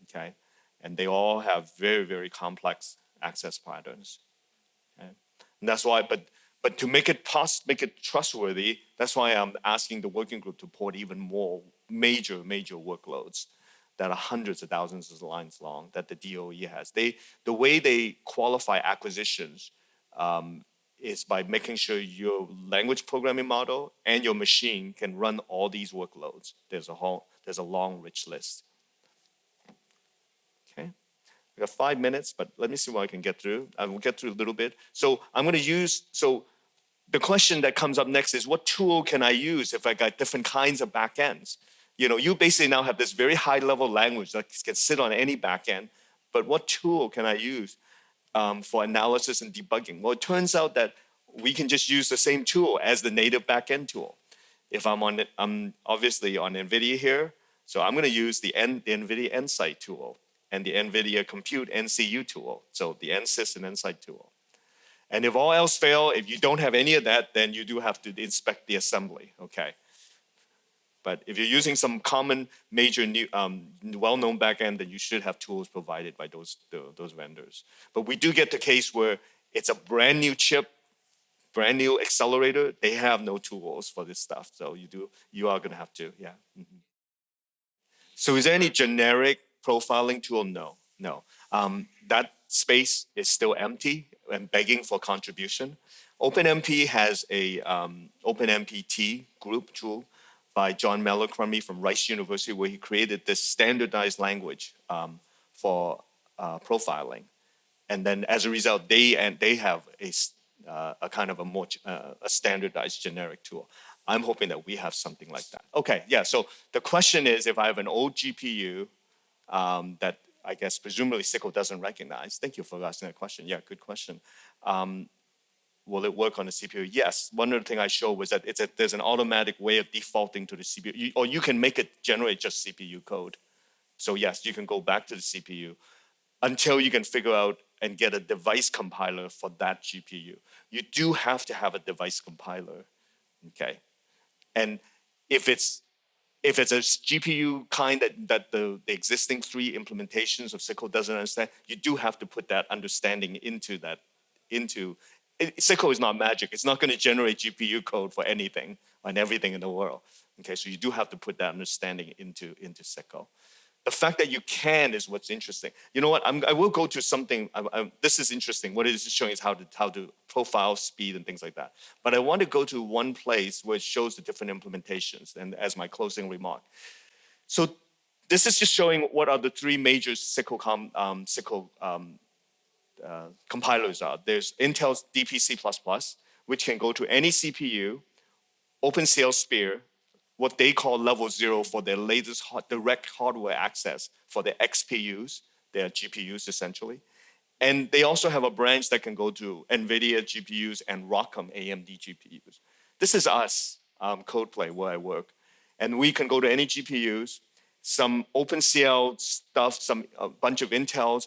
A: okay? And they all have very, very complex access patterns. Okay? And that's why, but to make it trustworthy, that's why I'm asking the working group to port even more major workloads that are hundreds of thousands of lines long that the DOE has. The way they qualify acquisitions is by making sure your language programming model and your machine can run all these workloads. There's a long, rich list. Okay, we got 5 minutes, but let me see what I can get through. I will get through a little bit. So the question that comes up next is, what tool can I use if I got different kinds of backends? You basically now have this very high-level language that can sit on any backend, but what tool can I use for analysis and debugging? Well, it turns out that we can just use the same tool as the native backend tool. If I'm obviously on NVIDIA here, so I'm going to use the NVIDIA Nsight tool and the NVIDIA Compute NCU tool, so the NSYS and Nsight tool. And if all else fail, if you don't have any of that, then you do have to inspect the assembly, okay? But if you're using some common, major, well-known backend, then you should have tools provided by those vendors. But we do get the case where it's a brand new chip, brand new accelerator. They have no tools for this stuff, so you are going to have to, yeah. Mm-hmm. So is there any generic profiling tool? No. That space is still empty and begging for contribution. OpenMP has a OpenMPT group tool by John Malacrummy from Rice University, where he created this standardized language for profiling. And then as a result, they have a kind of a more a standardized generic tool. I'm hoping that we have something like that. Okay, yeah, so the question is, if I have an old GPU that I guess presumably SYCL doesn't recognize. Thank you for asking that question. Yeah, good question. Will it work on the CPU? Yes. One other thing I showed was that there's an automatic way of defaulting to the CPU, or you can make it generate just CPU code. So yes, you can go back to the CPU until you can figure out and get a device compiler for that GPU. You do have to have a device compiler, okay? And if it's a GPU kind that the existing three implementations of SYCL doesn't understand, you do have to put that understanding into SYCL is not magic. It's not going to generate GPU code for anything and everything in the world. Okay, so you do have to put that understanding into SYCL. The fact that you can is what's interesting. You know what? I will go to something. This is interesting. What it is showing is how to profile speed and things like that. But I want to go to one place where it shows the different implementations, and as my closing remark. So this is just showing what are the three major SYCL compilers are. There's Intel's DPC++, which can go to any CPU, OpenCL Spear, what they call level 0 for their latest direct hardware access for their XPUs, their GPUs essentially. And they also have a branch that can go to NVIDIA GPUs and ROCm AMD GPUs. This is us, Codeplay, where I work. And we can go to any GPUs, some OpenCL stuff, a bunch of Intels.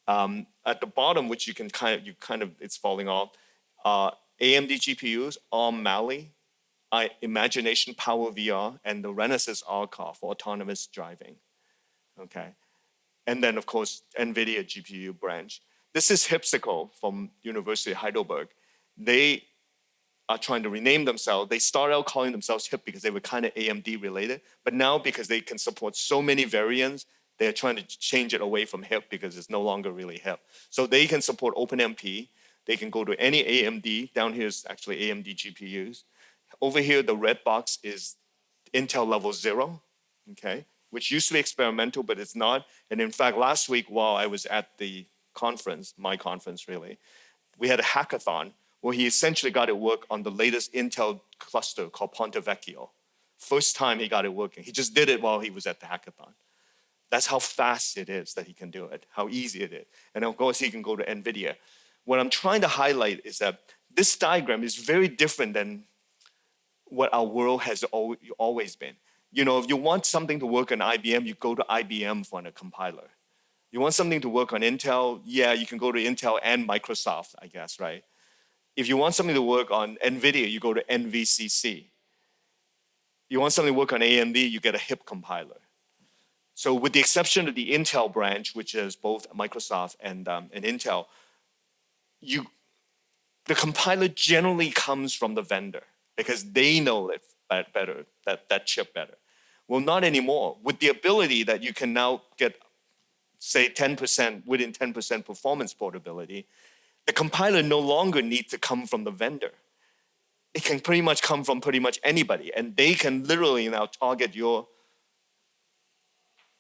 A: At the bottom, which you kind of, it's falling off, AMD GPUs, ARM Mali, Imagination Power VR, and the Renesas R-Car for autonomous driving, okay? And then, of course, NVIDIA GPU branch. This is HIPSICO from University of Heidelberg. They are trying to rename themselves. They started out calling themselves HIP because they were kind of AMD related, but now because they can support so many variants, they're trying to change it away from HIP because it's no longer really HIP. So they can support OpenMP. They can go to any AMD. Down here is actually AMD GPUs. Over here, the red box is Intel level 0, okay, which used to be experimental, but it's not. And in fact, last week while I was at the conference, my conference really, we had a hackathon where he essentially got it work on the latest Intel cluster called Ponte Vecchio. First time he got it working. He just did it while he was at the hackathon. That's how fast it is that he can do it, how easy it is. And of course, he can go to NVIDIA. What I'm trying to highlight is that this diagram is very different than what our world has always been. You know, if you want something to work on IBM, you go to IBM for a compiler. You want something to work on Intel, yeah, you can go to Intel and Microsoft, I guess, right? If you want something to work on NVIDIA, you go to NVCC. You want something to work on AMD, you get a HIP compiler. So with the exception of the Intel branch, which is both Microsoft and Intel, the compiler generally comes from the vendor because they know it better, that chip better. Well, not anymore. With the ability that you can now get, say, 10%, within 10% performance portability, the compiler no longer needs to come from the vendor. It can pretty much come from pretty much anybody, and they can literally now target your.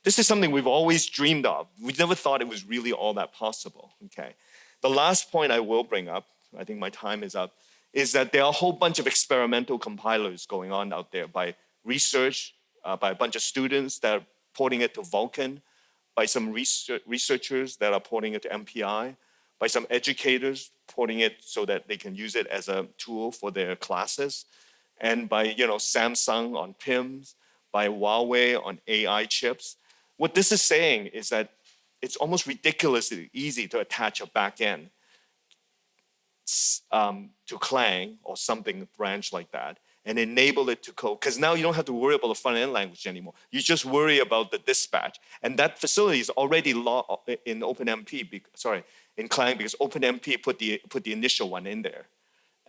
A: This is something we've always dreamed of. We never thought it was really all that possible, okay? The last point I will bring up, I think my time is up, is that there are a whole bunch of experimental compilers going on out there by research, by a bunch of students that are porting it to Vulkan, by some researchers that are porting it to MPI, by some educators porting it so that they can use it as a tool for their classes, and by Samsung on PIMS, by Huawei on AI chips. What this is saying is that it's almost ridiculously easy to attach a backend to Clang or something branch like that and enable it to code. Because now you don't have to worry about the front-end language anymore. You just worry about the dispatch. And that facility is already in OpenMP, in Clang, because OpenMP put the initial one in there.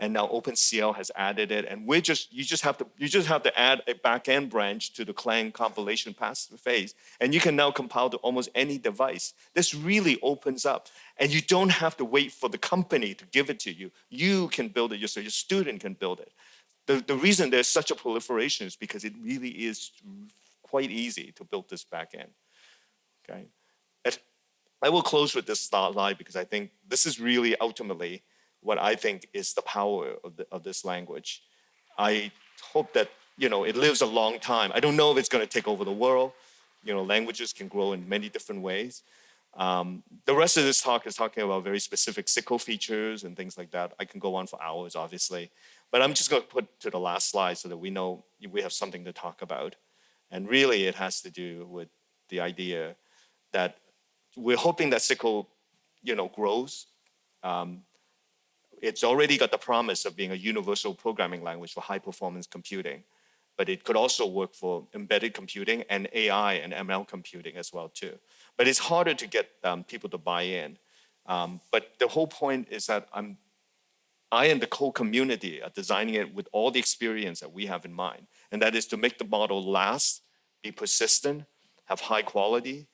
A: And now OpenCL has added it, and you just have to add a backend branch to the Clang compilation phase, and you can now compile to almost any device. This really opens up, and you don't have to wait for the company to give it to you. You can build it yourself. Your student can build it. The reason there's such a proliferation is because it really is quite easy to build this backend. Okay, I will close with this slide because I think this is really ultimately what I think is the power of this language. I hope that it lives a long time. I don't know if it's going to take over the world. Languages can grow in many different ways. The rest of this talk is talking about very specific SYCL features and things like that. I can go on for hours, obviously, but I'm just going to put to the last slide so that we know we have something to talk about. And really, it has to do with the idea that we're hoping that SYCL, grows. It's already got the promise of being a universal programming language for high-performance computing, but it could also work for embedded computing and AI and ML computing as well too. But it's harder to get people to buy in. But the whole point is that I and the whole community are designing it with all the experience that we have in mind, and that is to make the model last, be persistent, have high quality.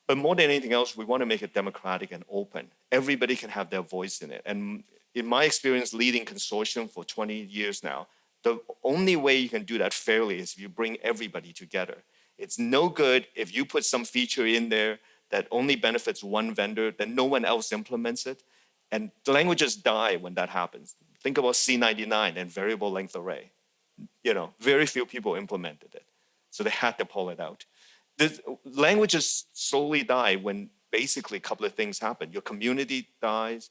A: But more than anything else, we want to make it democratic and open. Everybody can have their voice in it. And in my experience leading consortium for 20 years now, the only way you can do that fairly is if you bring everybody together. It's no good if you put some feature in there that only benefits one vendor, then no one else implements it. And the languages die when that happens. Think about C99 and variable length array. Very few people implemented it. So they had to pull it out. The languages slowly die when basically a couple of things happen. Your community dies.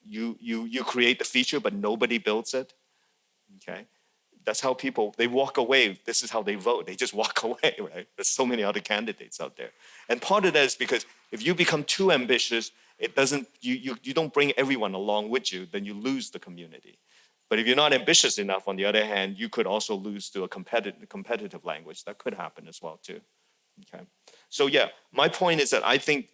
A: You create the feature, but nobody builds it. Okay, that's how they walk away. This is how they vote. They just walk away, right? There's so many other candidates out there. And part of that is because if you become too ambitious, you don't bring everyone along with you, then you lose the community. But if you're not ambitious enough, on the other hand, you could also lose to a competitive language. That could happen as well too. Okay. So yeah, my point is that I think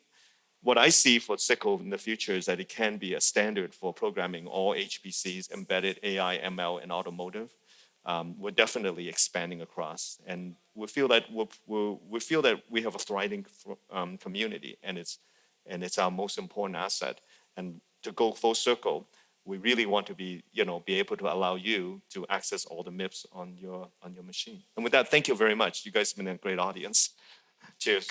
A: what I see for SYCL in the future is that it can be a standard for programming all HPCs, embedded AI, ML, and automotive. We're definitely expanding across, and we feel that we have a thriving community, and it's our most important asset. And to go full circle, we really want to be able to allow you to access all the MIPS on your machine. And with that, thank you very much. You guys have been a great audience. Cheers.